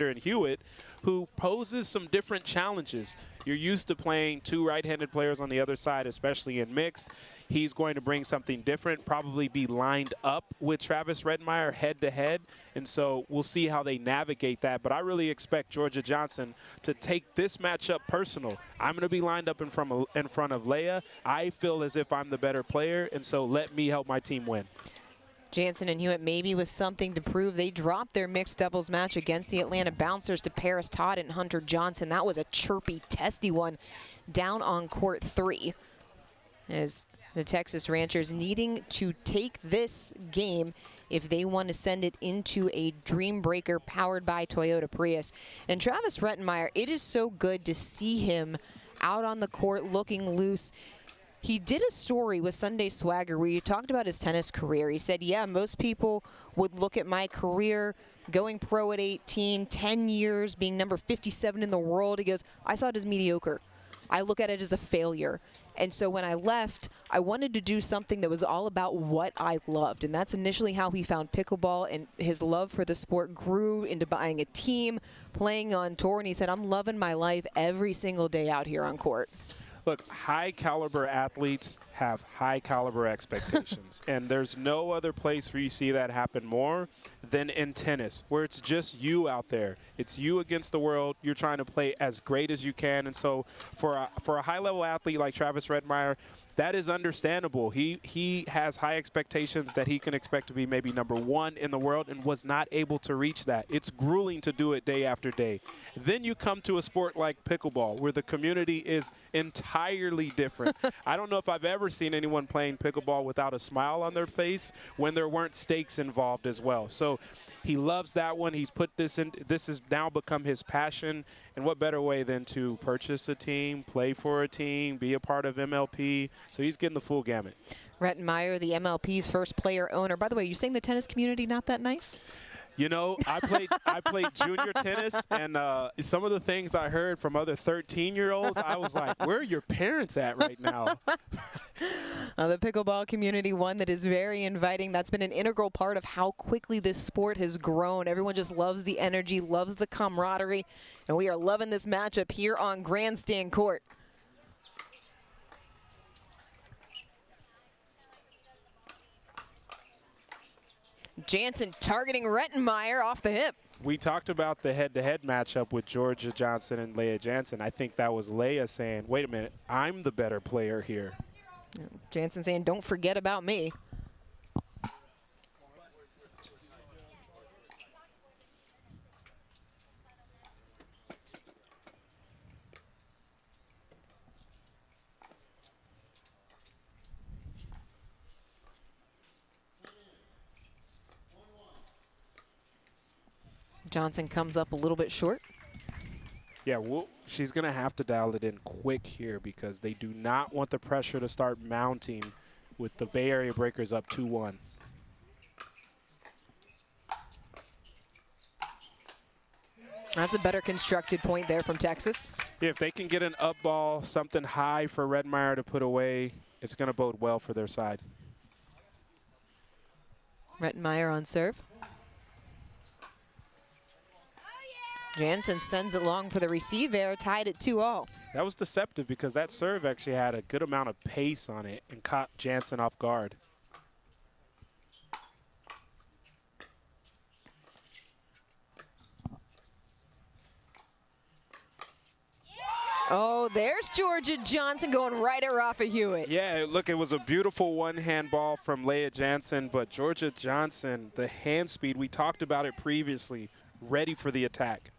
in Hewitt who poses some different challenges. You're used to playing 2 right-handed players on the other side, especially in mixed. He's going to bring something different, probably be lined up with Travis Rettenmeyer head-to-head, and so we'll see how they navigate that. But I really expect Georgia Johnson to take this matchup personal. I'm going to be lined up in front of Leah. I feel as if I'm the better player, and so let me help my team win. Jansen and Hewitt maybe with something to prove. They dropped their mixed doubles match against the Atlanta Bouncers to Paris Todd and Hunter Johnson. That was a chirpy, testy one down on court 3. As the Texas Ranchers needing to take this game if they want to send it into a Dream Breaker powered by Toyota Prius. And Travis Rettenmeyer, it is so good to see him out on the court looking loose. He did a story with Sunday Swagger where he talked about his tennis career. He said, yeah, most people would look at my career going pro at 18, 10 years, being number 57 in the world. He goes, I saw it as mediocre. I look at it as a failure. And so when I left, I wanted to do something that was all about what I loved. And that's initially how he found pickleball, and his love for the sport grew into buying a team, playing on tour. And he said, I'm loving my life every single day out here on court. Look, high-caliber athletes have high-caliber expectations, and there's no other place where you see that happen more than in tennis, where it's just you out there. It's you against the world. You're trying to play as great as you can, and so for a high-level athlete like Travis Rettenmeyer, that is understandable. He has high expectations that he can expect to be maybe #1 in the world and was not able to reach that. It's grueling to do it day after day. Then you come to a sport like pickleball where the community is entirely different. I don't know if I've ever seen anyone playing pickleball without a smile on their face when there weren't stakes involved as well. So he loves that one. He's put this in. This has now become his passion. And what better way than to purchase a team, play for a team, be a part of MLP. So he's getting the full gamut. Rettenmeyer, the MLP's first player owner. By the way, you saying the tennis community not that nice? You know, I played junior tennis, and some of the things I heard from other 13-year-olds, I was like, where are your parents at right now? The pickleball community, one that is very inviting. That's been an integral part of how quickly this sport has grown. Everyone just loves the energy, loves the camaraderie, and we are loving this matchup here on Grandstand Court. Jansen targeting Rettenmeier off the hip. We talked about the head-to-head matchup with Georgia Johnson and Leah Jansen. I think that was Leah saying, wait a minute, I'm the better player here. Jansen saying, don't forget about me. Johnson comes up a little bit short. Yeah, well, she's going to have to dial it in quick here because they do not want the pressure to start mounting with the Bay Area Breakers up 2-1. That's a better constructed point there from Texas. Yeah, if they can get an up ball, something high for Rettenmeier to put away, it's going to bode well for their side. Rettenmeier on serve. Jansen sends it long for the receive air, tied at 2-all. That was deceptive because that serve actually had a good amount of pace on it and caught Jansen off guard. Oh, there's Georgia Johnson going right at Rafa Hewitt. Yeah, look, it was a beautiful one-hand ball from Leah Jansen, but Georgia Johnson, the hand speed, we talked about it previously, ready for the attack.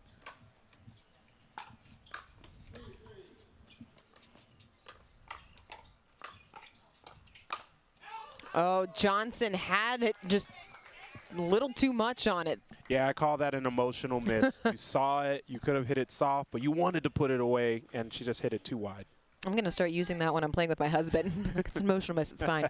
Oh, Johnson had it just a little too much on it. Yeah, I call that an emotional miss. You saw it, you could have hit it soft, but you wanted to put it away, and she just hit it too wide. I'm going to start using that when I'm playing with my husband. It's an emotional miss, it's fine.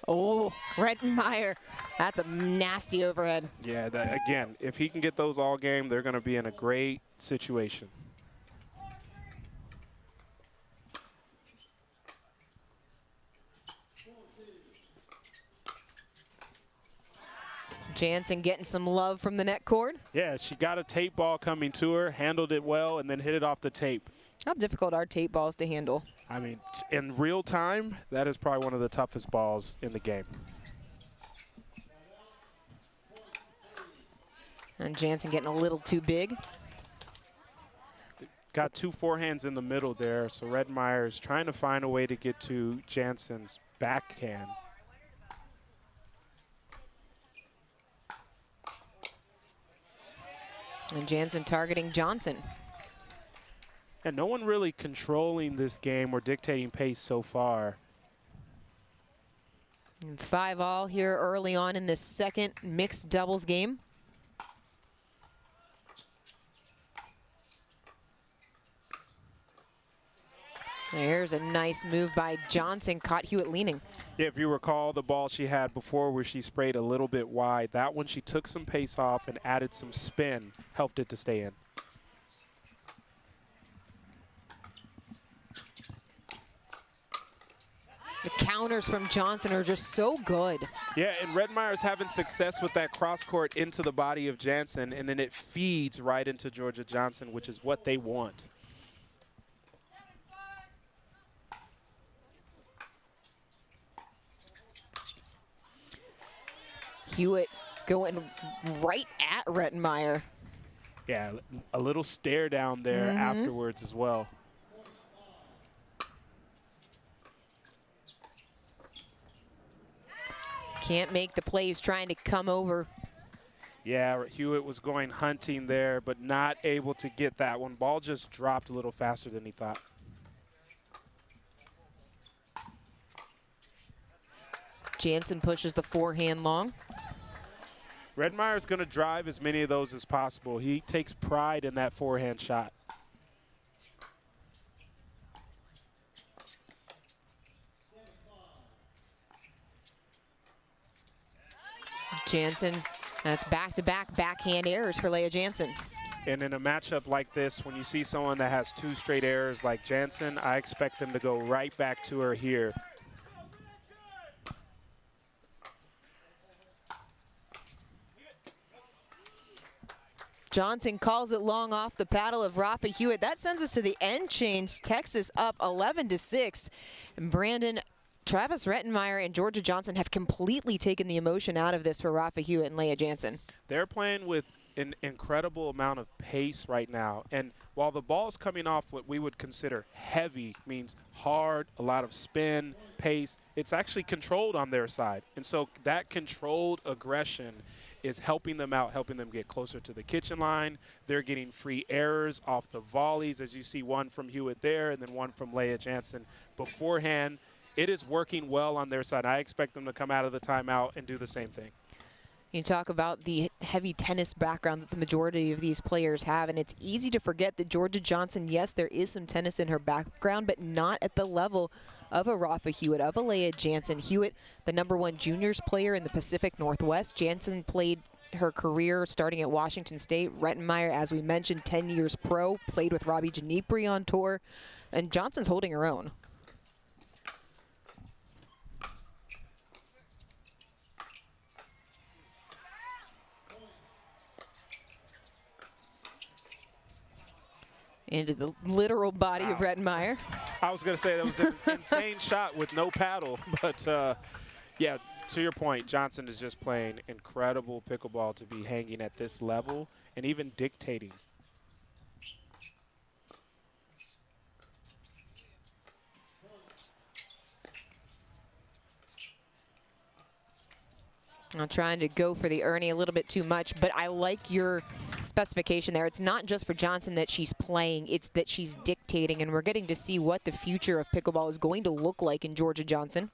Oh, Rettenmeier. That's a nasty overhead. Yeah, again, if he can get those all game, they're going to be in a great situation. Jansen getting some love from the net cord. Yeah, she got a tape ball coming to her, handled it well, and then hit it off the tape. How difficult are tape balls to handle? I mean, in real time, that is probably one of the toughest balls in the game. And Jansen getting a little too big. Got two forehands in the middle there, so Rettenmeier is trying to find a way to get to Jansen's backhand. And Jansen targeting Johnson. And no one really controlling this game or dictating pace so far. And 5-all here early on in this second mixed doubles game. There's a nice move by Johnson, caught Hewitt leaning. Yeah, if you recall the ball she had before where she sprayed a little bit wide, that one she took some pace off and added some spin, helped it to stay in. The counters from Johnson are just so good. Yeah, and Rettenmeier's having success with that cross court into the body of Jansen, and then it feeds right into Georgia Johnson, which is what they want. Hewitt going right at Rettenmeier. Yeah, a little stare down there afterwards as well. Can't make the plays, trying to come over. Yeah, Hewitt was going hunting there, but not able to get that one. Ball just dropped a little faster than he thought. Jansen pushes the forehand long. Rettenmeier's going to drive as many of those as possible. He takes pride in that forehand shot. Jansen, that's back-to-back backhand errors for Leah Jansen. And in a matchup like this, when you see someone that has 2 straight errors like Jansen, I expect them to go right back to her here. Johnson calls it long off the paddle of Rafa Hewitt. That sends us to the end change. Texas up 11-6. And Brandon, Travis Rettenmeyer and Georgia Johnson have completely taken the emotion out of this for Rafa Hewitt and Leah Jansen. They're playing with an incredible amount of pace right now. And while the ball's coming off what we would consider heavy, means hard, a lot of spin, pace, it's actually controlled on their side. And so that controlled aggression is helping them out, helping them get closer to the kitchen line. They're getting free errors off the volleys, as you see one from Hewitt there and then one from Leah Jansen beforehand. It is working well on their side. I expect them to come out of the timeout and do the same thing. You talk about the heavy tennis background that the majority of these players have, and it's easy to forget that Georgia Johnson, yes, there is some tennis in her background, but not at the level of a Rafa Hewitt, of a Leah Jansen. Hewitt, the #1 juniors player in the Pacific Northwest. Jansen played her career starting at Washington State. Rettenmeyer, as we mentioned, 10 years pro, played with Robbie Ginepri on tour, and Johnson's holding her own. Into the literal body of Rettenmeyer. I was going to say that was an insane shot with no paddle. But, yeah, to your point, Johnson is just playing incredible pickleball to be hanging at this level and even dictating. I'm trying to go for the Ernie a little bit too much, but I like your specification there. It's not just for Johnson that she's playing, it's that she's dictating, and we're getting to see what the future of pickleball is going to look like in Georgia Johnson.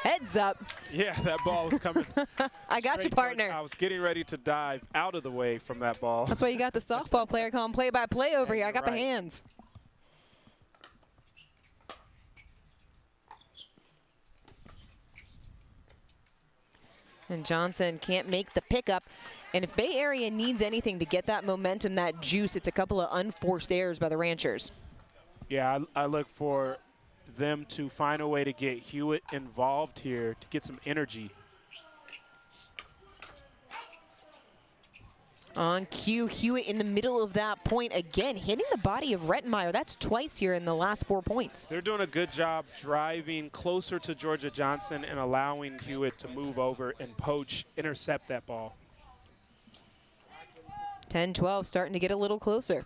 Heads up. Yeah, that ball was coming. I got you, partner. I was getting ready to dive out of the way from that ball. That's why you got the softball player calling play-by-play over here. I got the hands. And Johnson can't make the pickup. And if Bay Area needs anything to get that momentum, that juice, it's a couple of unforced errors by the Ranchers. Yeah, I look for them to find a way to get Hewitt involved here to get some energy. On cue, Hewitt in the middle of that point again, hitting the body of Rettenmeyer. That's twice here in the last 4 points. They're doing a good job driving closer to Georgia Johnson and allowing Hewitt to move over and poach, intercept that ball. 10-12, starting to get a little closer.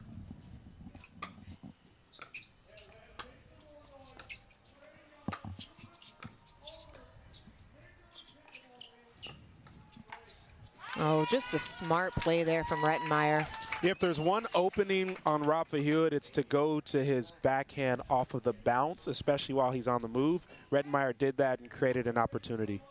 Oh, just a smart play there from Rettenmeyer. If there's one opening on Rafa Hewitt, it's to go to his backhand off of the bounce, especially while he's on the move. Rettenmeyer did that and created an opportunity.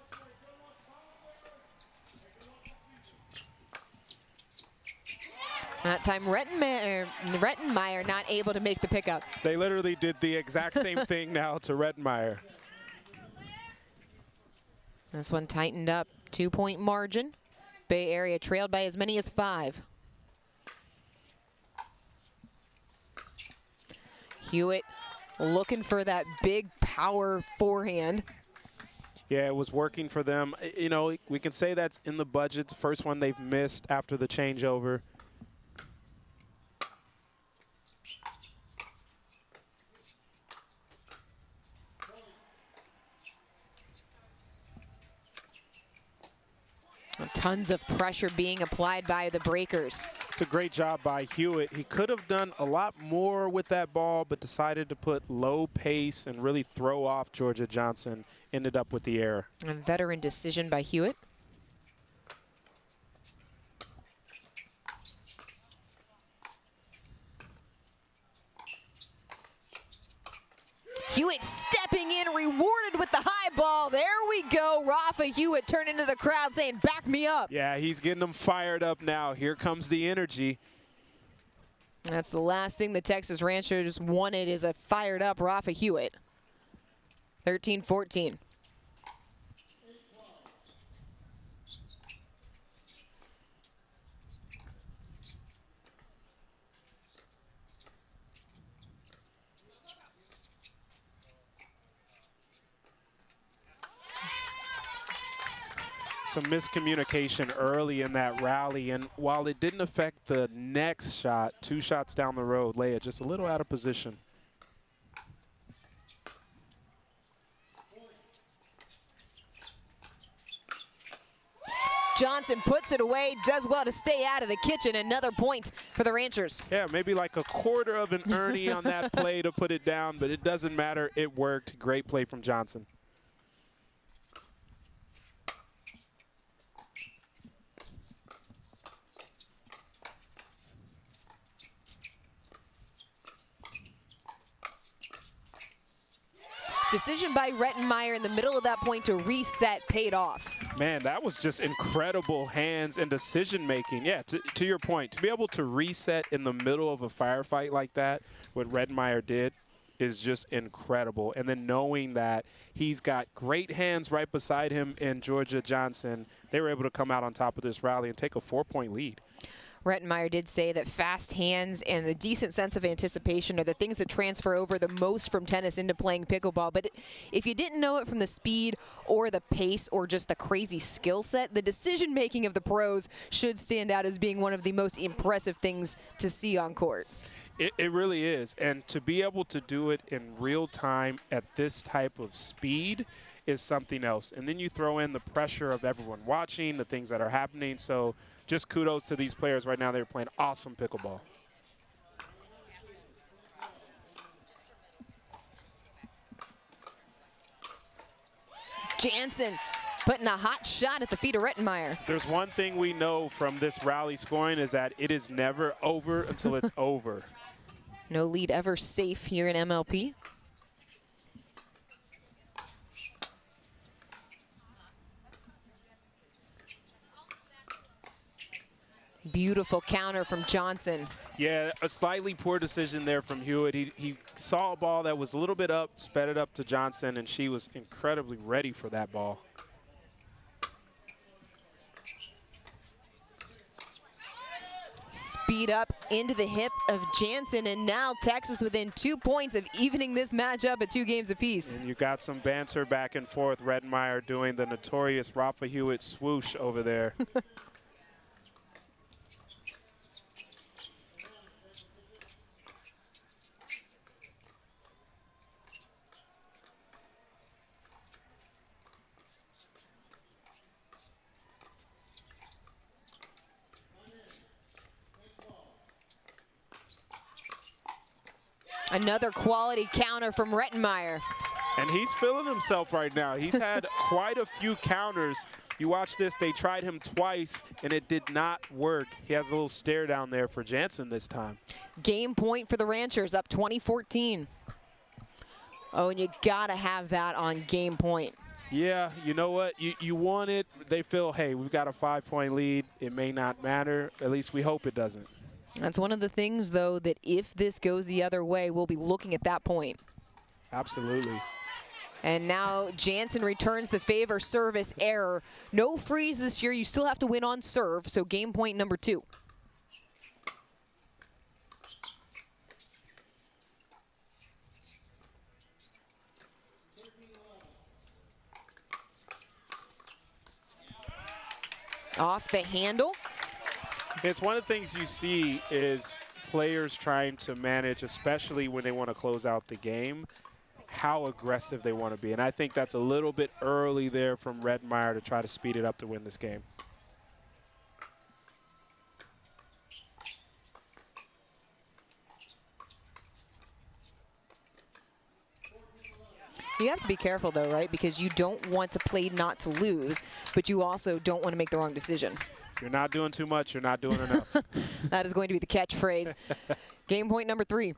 That time, Rettenmeyer not able to make the pickup. They literally did the exact same thing now to Rettenmeyer. This one tightened up, 2-point margin. Bay Area trailed by as many as 5. Hewitt looking for that big power forehand. Yeah, it was working for them. You know, we can say that's in the budget. The first one they've missed after the changeover. Tons of pressure being applied by the breakers. It's a great job by Hewitt. He could have done a lot more with that ball, but decided to put low pace and really throw off Georgia Johnson. Ended up with the error. A veteran decision by Hewitt. Hewitt stepping in, rewarded with the high ball. There we go. Rafa Hewitt turning to the crowd saying, back me up. Yeah, he's getting them fired up now. Here comes the energy. That's the last thing the Texas Rangers wanted, is a fired up Rafa Hewitt. 13-14. Some miscommunication early in that rally, and while it didn't affect the next shot, 2 shots down the road, Leia just a little out of position. Johnson puts it away, does well to stay out of the kitchen. Another point for the Ranchers. Yeah, maybe like a quarter of an Ernie on that play to put it down, but it doesn't matter. It worked. Great play from Johnson. Decision by Rettenmeier in the middle of that point to reset paid off. Man, that was just incredible hands and decision making. Yeah, to your point, to be able to reset in the middle of a firefight like that, what Rettenmeier did, is just incredible. And then knowing that he's got great hands right beside him in Georgia Johnson, they were able to come out on top of this rally and take a 4-point lead. Rettenmeier did say that fast hands and a decent sense of anticipation are the things that transfer over the most from tennis into playing pickleball. But if you didn't know it from the speed or the pace or just the crazy skill set, the decision-making of the pros should stand out as being one of the most impressive things to see on court. It really is. And to be able to do it in real time at this type of speed is something else. And then you throw in the pressure of everyone watching, the things that are happening. So just kudos to these players right now. They're playing awesome pickleball. Jansen putting a hot shot at the feet of Rettenmeier. There's one thing we know from this rally scoring is that it is never over until it's over. No lead ever safe here in MLP. Beautiful counter from Johnson. Yeah, a slightly poor decision there from Hewitt. He saw a ball that was a little bit up, sped it up to Johnson, and she was incredibly ready for that ball. Speed up into the hip of Jansen, and now Texas within 2 points of evening this matchup at 2 games apiece. And you got some banter back and forth. Rettenmeier doing the notorious Rafa Hewitt swoosh over there. Another quality counter from Rettenmeier. And he's feeling himself right now. He's had quite a few counters. You watch this, they tried him twice, and it did not work. He has a little stare down there for Jansen this time. Game point for the Ranchers, up 20-14. Oh, and you gotta have that on game point. Yeah, you know what? You want it. They feel, hey, we've got a 5-point lead. It may not matter. At least we hope it doesn't. That's one of the things, though, that if this goes the other way, we'll be looking at that point. Absolutely. And now Jansen returns the favor, service error. No freeze this year. You still have to win on serve, so game point number 2. Off the handle. It's one of the things you see is players trying to manage, especially when they want to close out the game, how aggressive they want to be. And I think that's a little bit early there from Rettenmeier to try to speed it up to win this game. You have to be careful, though, right? Because you don't want to play not to lose, but you also don't want to make the wrong decision. You're not doing too much. You're not doing enough. That is going to be the catchphrase. Game point number 3.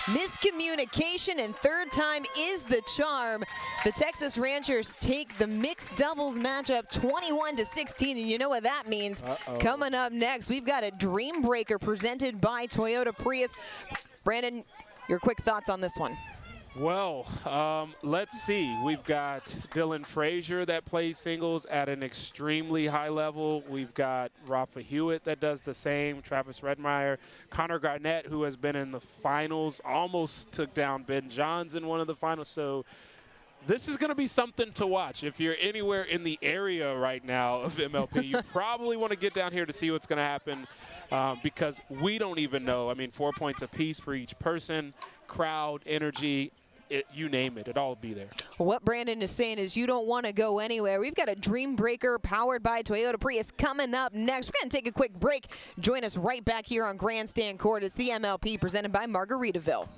Miscommunication, and third time is the charm. The Texas Rangers take the mixed doubles matchup 21-16, and you know what that means. Coming up next, we've got a Dream Breaker presented by Toyota Prius. Brandon, your quick thoughts on this one. Well, let's see. We've got Dylan Frazier that plays singles at an extremely high level. We've got Rafa Hewitt that does the same, Travis Redmeyer, Connor Garnett, who has been in the finals, almost took down Ben Johns in one of the finals. So this is going to be something to watch. If you're anywhere in the area right now of MLP, you probably want to get down here to see what's going to happen because we don't even know. I mean, 4 points apiece for each person, crowd, energy. You name it, it'll all be there. What Brandon is saying is you don't want to go anywhere. We've got a Dream Breaker powered by Toyota Prius coming up next. We're going to take a quick break. Join us right back here on Grandstand Court. It's the MLP presented by Margaritaville.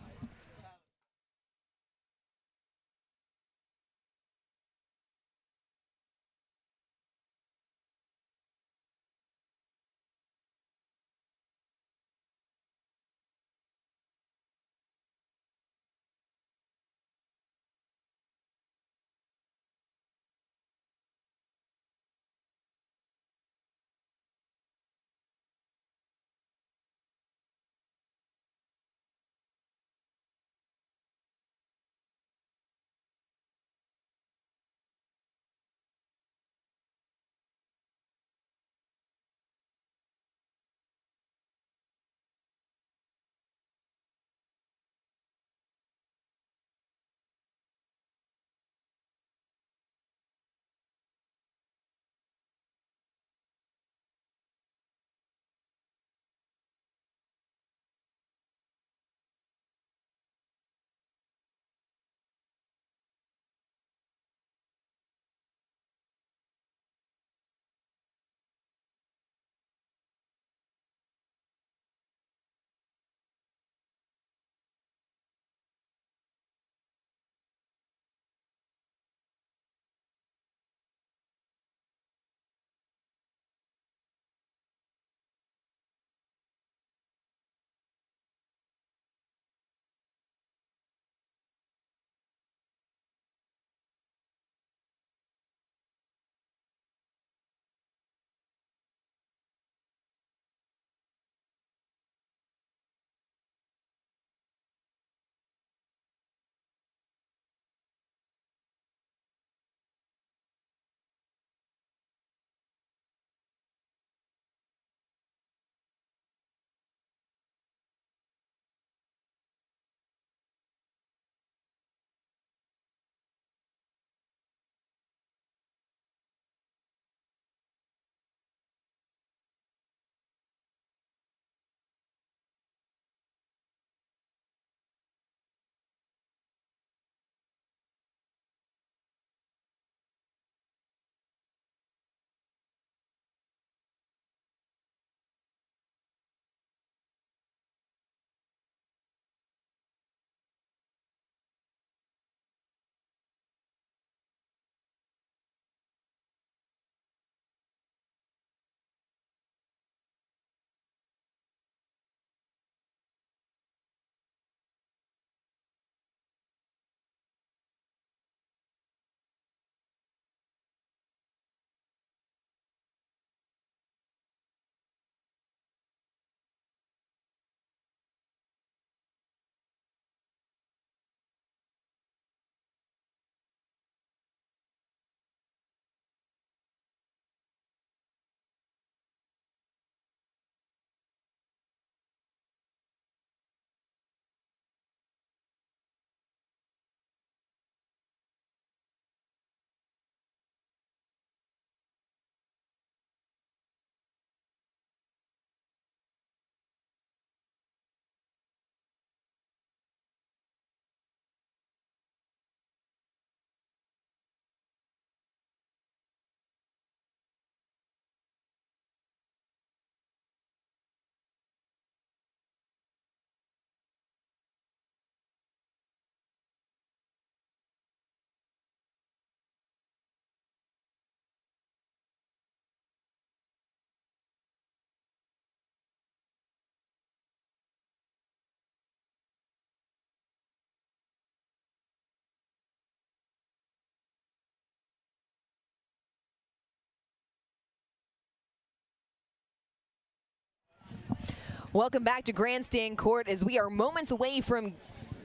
Welcome back to Grandstand Court as we are moments away from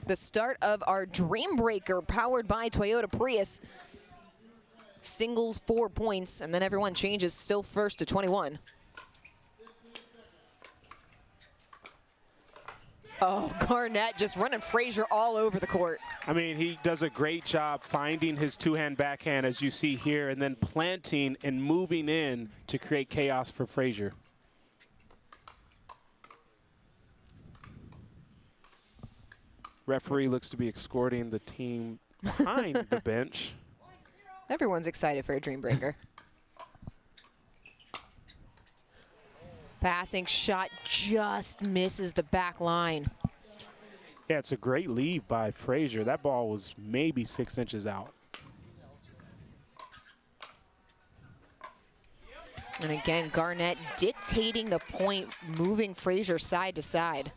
the start of our Dream Breaker powered by Toyota Prius. Singles 4 points, and then everyone changes still first to 21. Oh, Garnett just running Frazier all over the court. I mean, he does a great job finding his two-hand backhand, as you see here, and then planting and moving in to create chaos for Frazier. Referee looks to be escorting the team behind the bench. Everyone's excited for a Dream Breaker. Passing shot just misses the back line. Yeah, it's a great lead by Frazier. That ball was maybe 6 inches out. And again, Garnett dictating the point, moving Frazier side to side.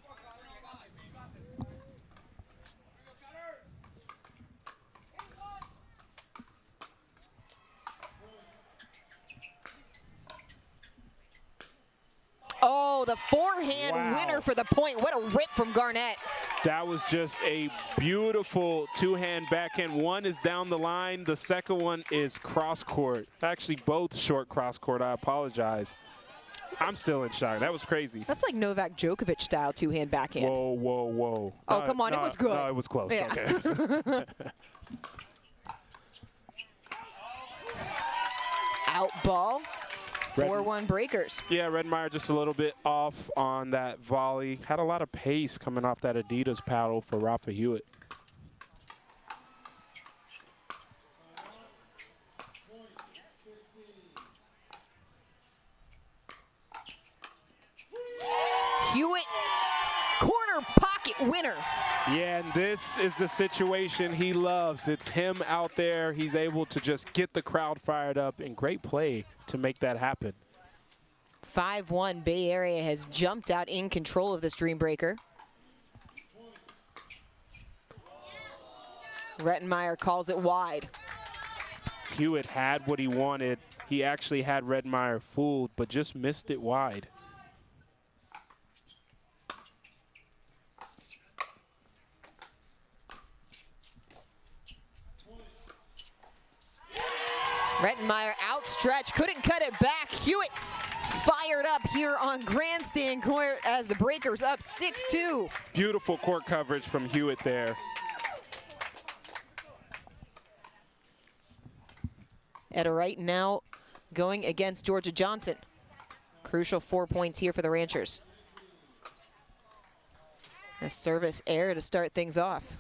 Oh, the forehand winner for the point. What a rip from Garnett. That was just a beautiful two-hand backhand. One is down the line. The second one is cross-court. Actually, both short cross-court. I apologize. I'm still in shock. That was crazy. That's like Novak Djokovic style two-hand backhand. Whoa, whoa, whoa. Oh, come on. It was good. No, it was close. Yeah. Okay. Out ball. 4-1 breakers. Yeah, Redmeyer just a little bit off on that volley. Had a lot of pace coming off that Adidas paddle for Rafa Hewitt. Hewitt, corner pocket winner. Yeah, and this is the situation he loves. It's him out there. He's able to just get the crowd fired up, and great play to make that happen. 5-1, Bay Area has jumped out in control of this Dream Breaker. Rettenmeyer calls it wide. Hewitt had what he wanted. He actually had Redmeyer fooled, but just missed it wide. Rettenmeyer outstretched, couldn't cut it back. Hewitt fired up here on Grandstand Court as the breaker's up 6-2. Beautiful court coverage from Hewitt there. Etta Wright now going against Georgia Johnson. Crucial 4 points here for the Ranchers. A service error to start things off.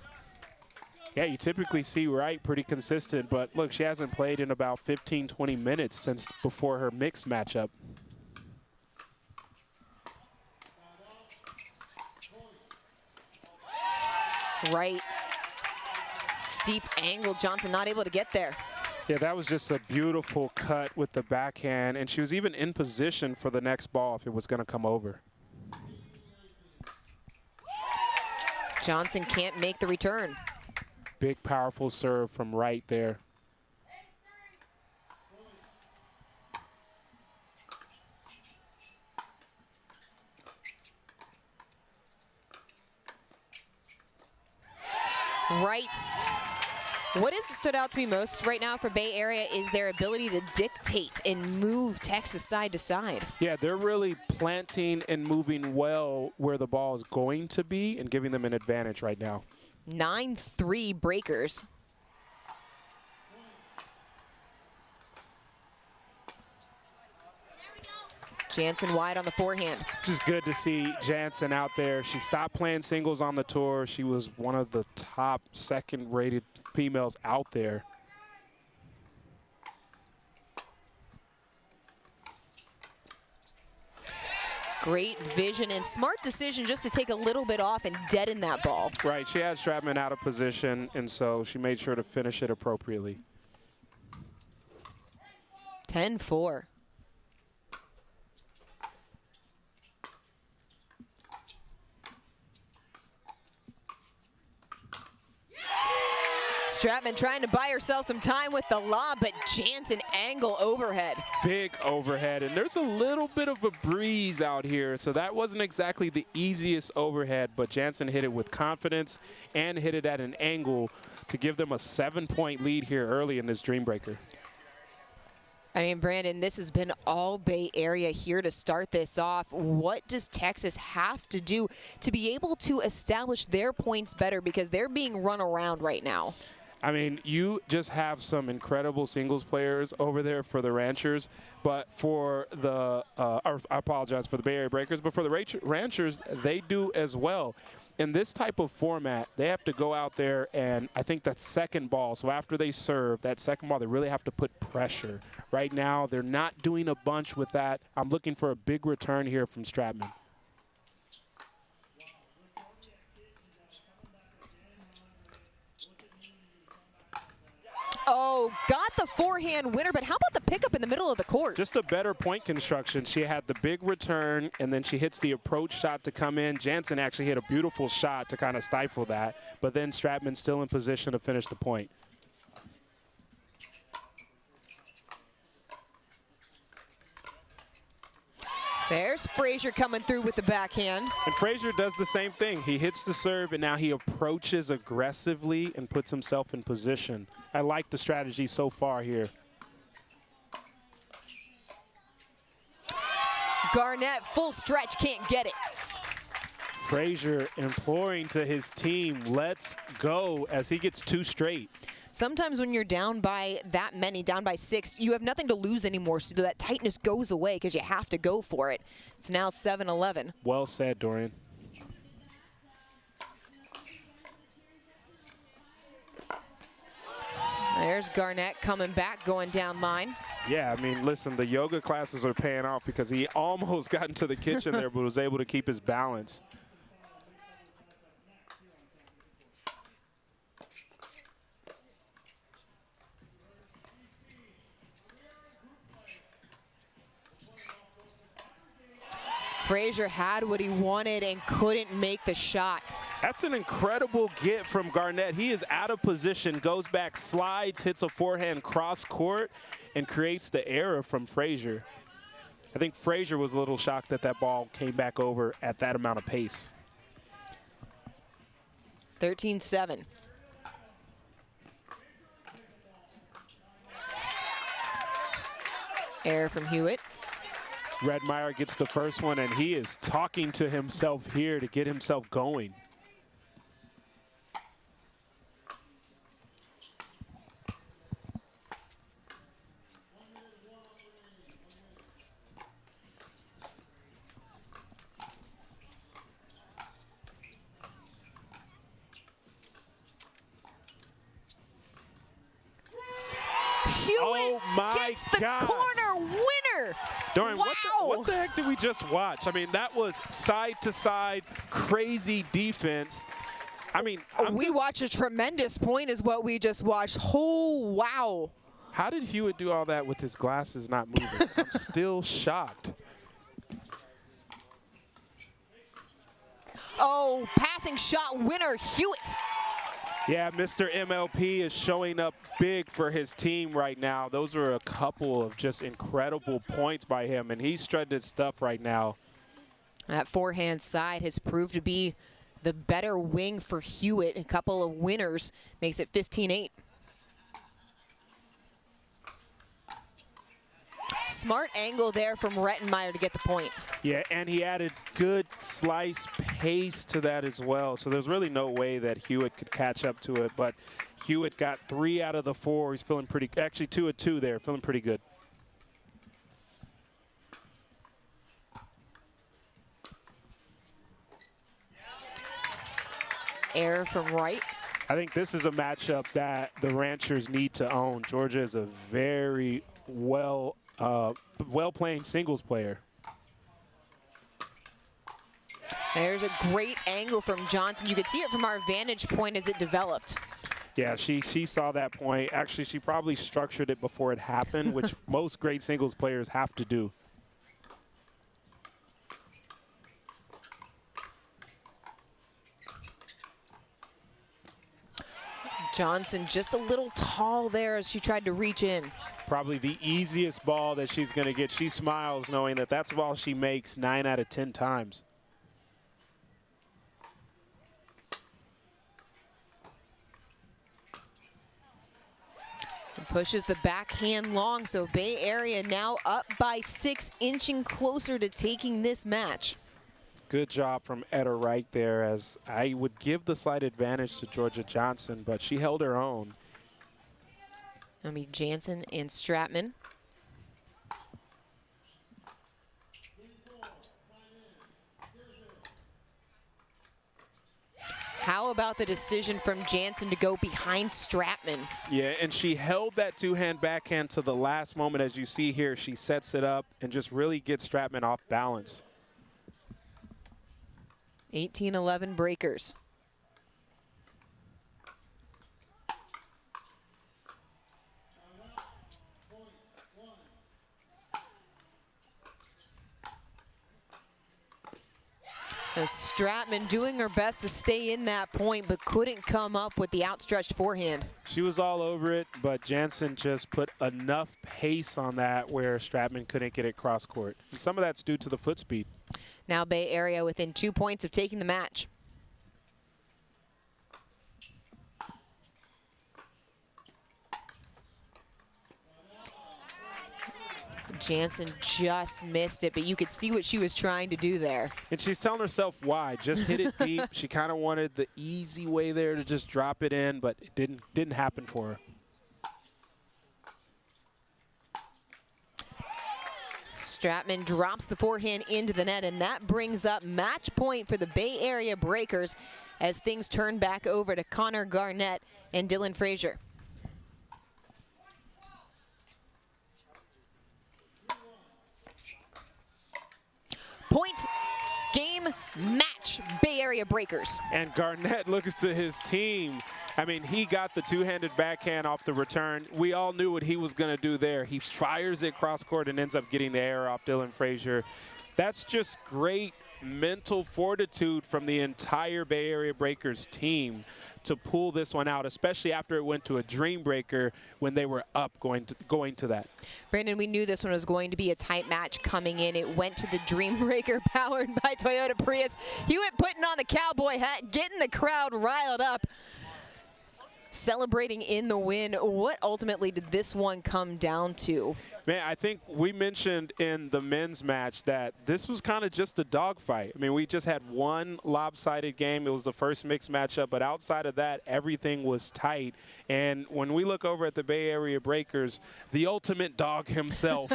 Yeah, you typically see Wright pretty consistent, but look, she hasn't played in about 15, 20 minutes since before her mixed matchup. Wright, steep angle, Johnson not able to get there. Yeah, that was just a beautiful cut with the backhand, and she was even in position for the next ball if it was going to come over. Johnson can't make the return. Big, powerful serve from Wright there. Wright. What has stood out to me most right now for Bay Area is their ability to dictate and move Texas side to side. Yeah, they're really planting and moving well where the ball is going to be and giving them an advantage right now. 9-3 breakers. Jansen wide on the forehand. Just good to see Jansen out there. She stopped playing singles on the tour. She was one of the top second-rated females out there. Great vision and smart decision just to take a little bit off and deaden that ball. Right, she had Stratman out of position, and so she made sure to finish it appropriately. 10-4. Stratman trying to buy herself some time with the lob, but Jansen angle overhead. Big overhead, and there's a little bit of a breeze out here, so that wasn't exactly the easiest overhead, but Jansen hit it with confidence and hit it at an angle to give them a 7-point lead here early in this Dreambreaker. I mean, Brandon, this has been all Bay Area here to start this off. What does Texas have to do to be able to establish their points better, because they're being run around right now? I mean, you just have some incredible singles players over there for the Ranchers, but for the, I apologize for the Bay Area Breakers, but for the Ranchers, they do as well. In this type of format, they have to go out there and I think that second ball, so after they serve, that second ball, they really have to put pressure. Right now, they're not doing a bunch with that. I'm looking for a big return here from Stratman. Oh, got the forehand winner, but how about the pickup in the middle of the court? Just a better point construction. She had the big return, and then she hits the approach shot to come in. Jansen actually hit a beautiful shot to kind of stifle that, but then Stratman's still in position to finish the point. There's Frazier coming through with the backhand. And Frazier does the same thing. He hits the serve, and now he approaches aggressively and puts himself in position. I like the strategy so far here. Garnett, full stretch, can't get it. Frazier imploring to his team, let's go, as he gets 2 straight. Sometimes when you're down by that many, down by 6, you have nothing to lose anymore, so that tightness goes away because you have to go for it. It's now 7-11. Well said, Dorian. There's Garnett coming back, going down line. Yeah, I mean, listen, the yoga classes are paying off because he almost got into the kitchen there, but was able to keep his balance. Frazier had what he wanted and couldn't make the shot. That's an incredible get from Garnett. He is out of position, goes back, slides, hits a forehand cross court, and creates the error from Frazier. I think Frazier was a little shocked that that ball came back over at that amount of pace. 13-7. Error from Hewitt. Redmeyer gets the first one, and he is talking to himself here to get himself going. Hewitt gets the corner winner. Dorian, wow. what the heck did we just watch? I mean, that was side-to-side crazy defense. I mean, we watched a tremendous point is what we just watched. Oh, wow. How did Hewitt do all that with his glasses not moving? I'm still shocked. Oh, passing shot winner, Hewitt. Yeah, Mr. MLP is showing up big for his team right now. Those were a couple of just incredible points by him, and he's strutting his stuff right now. That forehand side has proved to be the better wing for Hewitt. A couple of winners makes it 15-8. Smart angle there from Rettenmeyer to get the point. Yeah, and he added good slice pace to that as well. So there's really no way that Hewitt could catch up to it. But Hewitt got 3 out of the 4. He's feeling pretty, actually 2 of 2 there, feeling pretty good. Error from Wright. I think this is a matchup that the Ranchers need to own. Georgia is a very well-playing singles player. There's a great angle from Johnson. You could see it from our vantage point as it developed. Yeah, she saw that point. Actually, she probably structured it before it happened, which most great singles players have to do. Johnson just a little tall there as she tried to reach in. Probably the easiest ball that she's going to get. She smiles knowing that that's a ball she makes 9 out of 10 times. And pushes the backhand long, so Bay Area now up by 6, inching closer to taking this match. Good job from Etta right there, as I would give the slight advantage to Georgia Johnson, but she held her own. I mean, Jansen and Stratman. How about the decision from Jansen to go behind Stratman? Yeah, and she held that two-hand backhand to the last moment. As you see here, she sets it up and just really gets Stratman off balance. 18-11 breakers. Stratman doing her best to stay in that point, but couldn't come up with the outstretched forehand. She was all over it, but Jansen just put enough pace on that where Stratman couldn't get it cross court. And some of that's due to the foot speed. Now Bay Area within 2 points of taking the match. Jansen just missed it, but you could see what she was trying to do there. And she's telling herself why. Just hit it deep. She kind of wanted the easy way there to just drop it in, but it didn't happen for her. Stratman drops the forehand into the net, and that brings up match point for the Bay Area Breakers as things turn back over to Connor Garnett and Dylan Frazier. Point, game, match, Bay Area Breakers. And Garnett looks to his team. I mean, he got the two-handed backhand off the return. We all knew what he was going to do there. He fires it cross court and ends up getting the error off Dylan Frazier. That's just great mental fortitude from the entire Bay Area Breakers team to pull this one out, especially after it went to a dream breaker when they were up going to that. Brandon, we knew this one was going to be a tight match coming in. It went to the dream breaker powered by Toyota Prius. Hewitt putting on the cowboy hat, getting the crowd riled up, celebrating in the win. What ultimately did this one come down to? Man, I think we mentioned in the men's match that this was kind of just a dogfight. I mean, we just had one lopsided game. It was the first mixed matchup, but outside of that, everything was tight. And when we look over at the Bay Area Breakers, the ultimate dog himself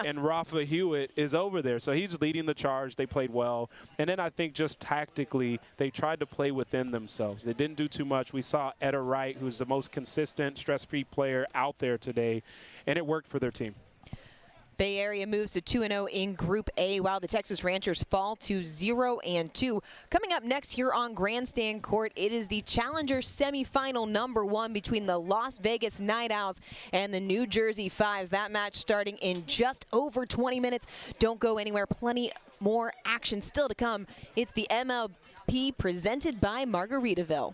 and Rafa Hewitt is over there. So he's leading the charge. They played well. And then I think just tactically, they tried to play within themselves. They didn't do too much. We saw Etta Wright, who's the most consistent, stress-free player out there today, and it worked for their team. Bay Area moves to 2-0 in Group A, while the Texas Ranchers fall to 0-2. Coming up next here on Grandstand Court, it is the Challenger semifinal #1 between the Las Vegas Night Owls and the New Jersey Fives. That match starting in just over 20 minutes. Don't go anywhere. Plenty more action still to come. It's the MLP presented by Margaritaville.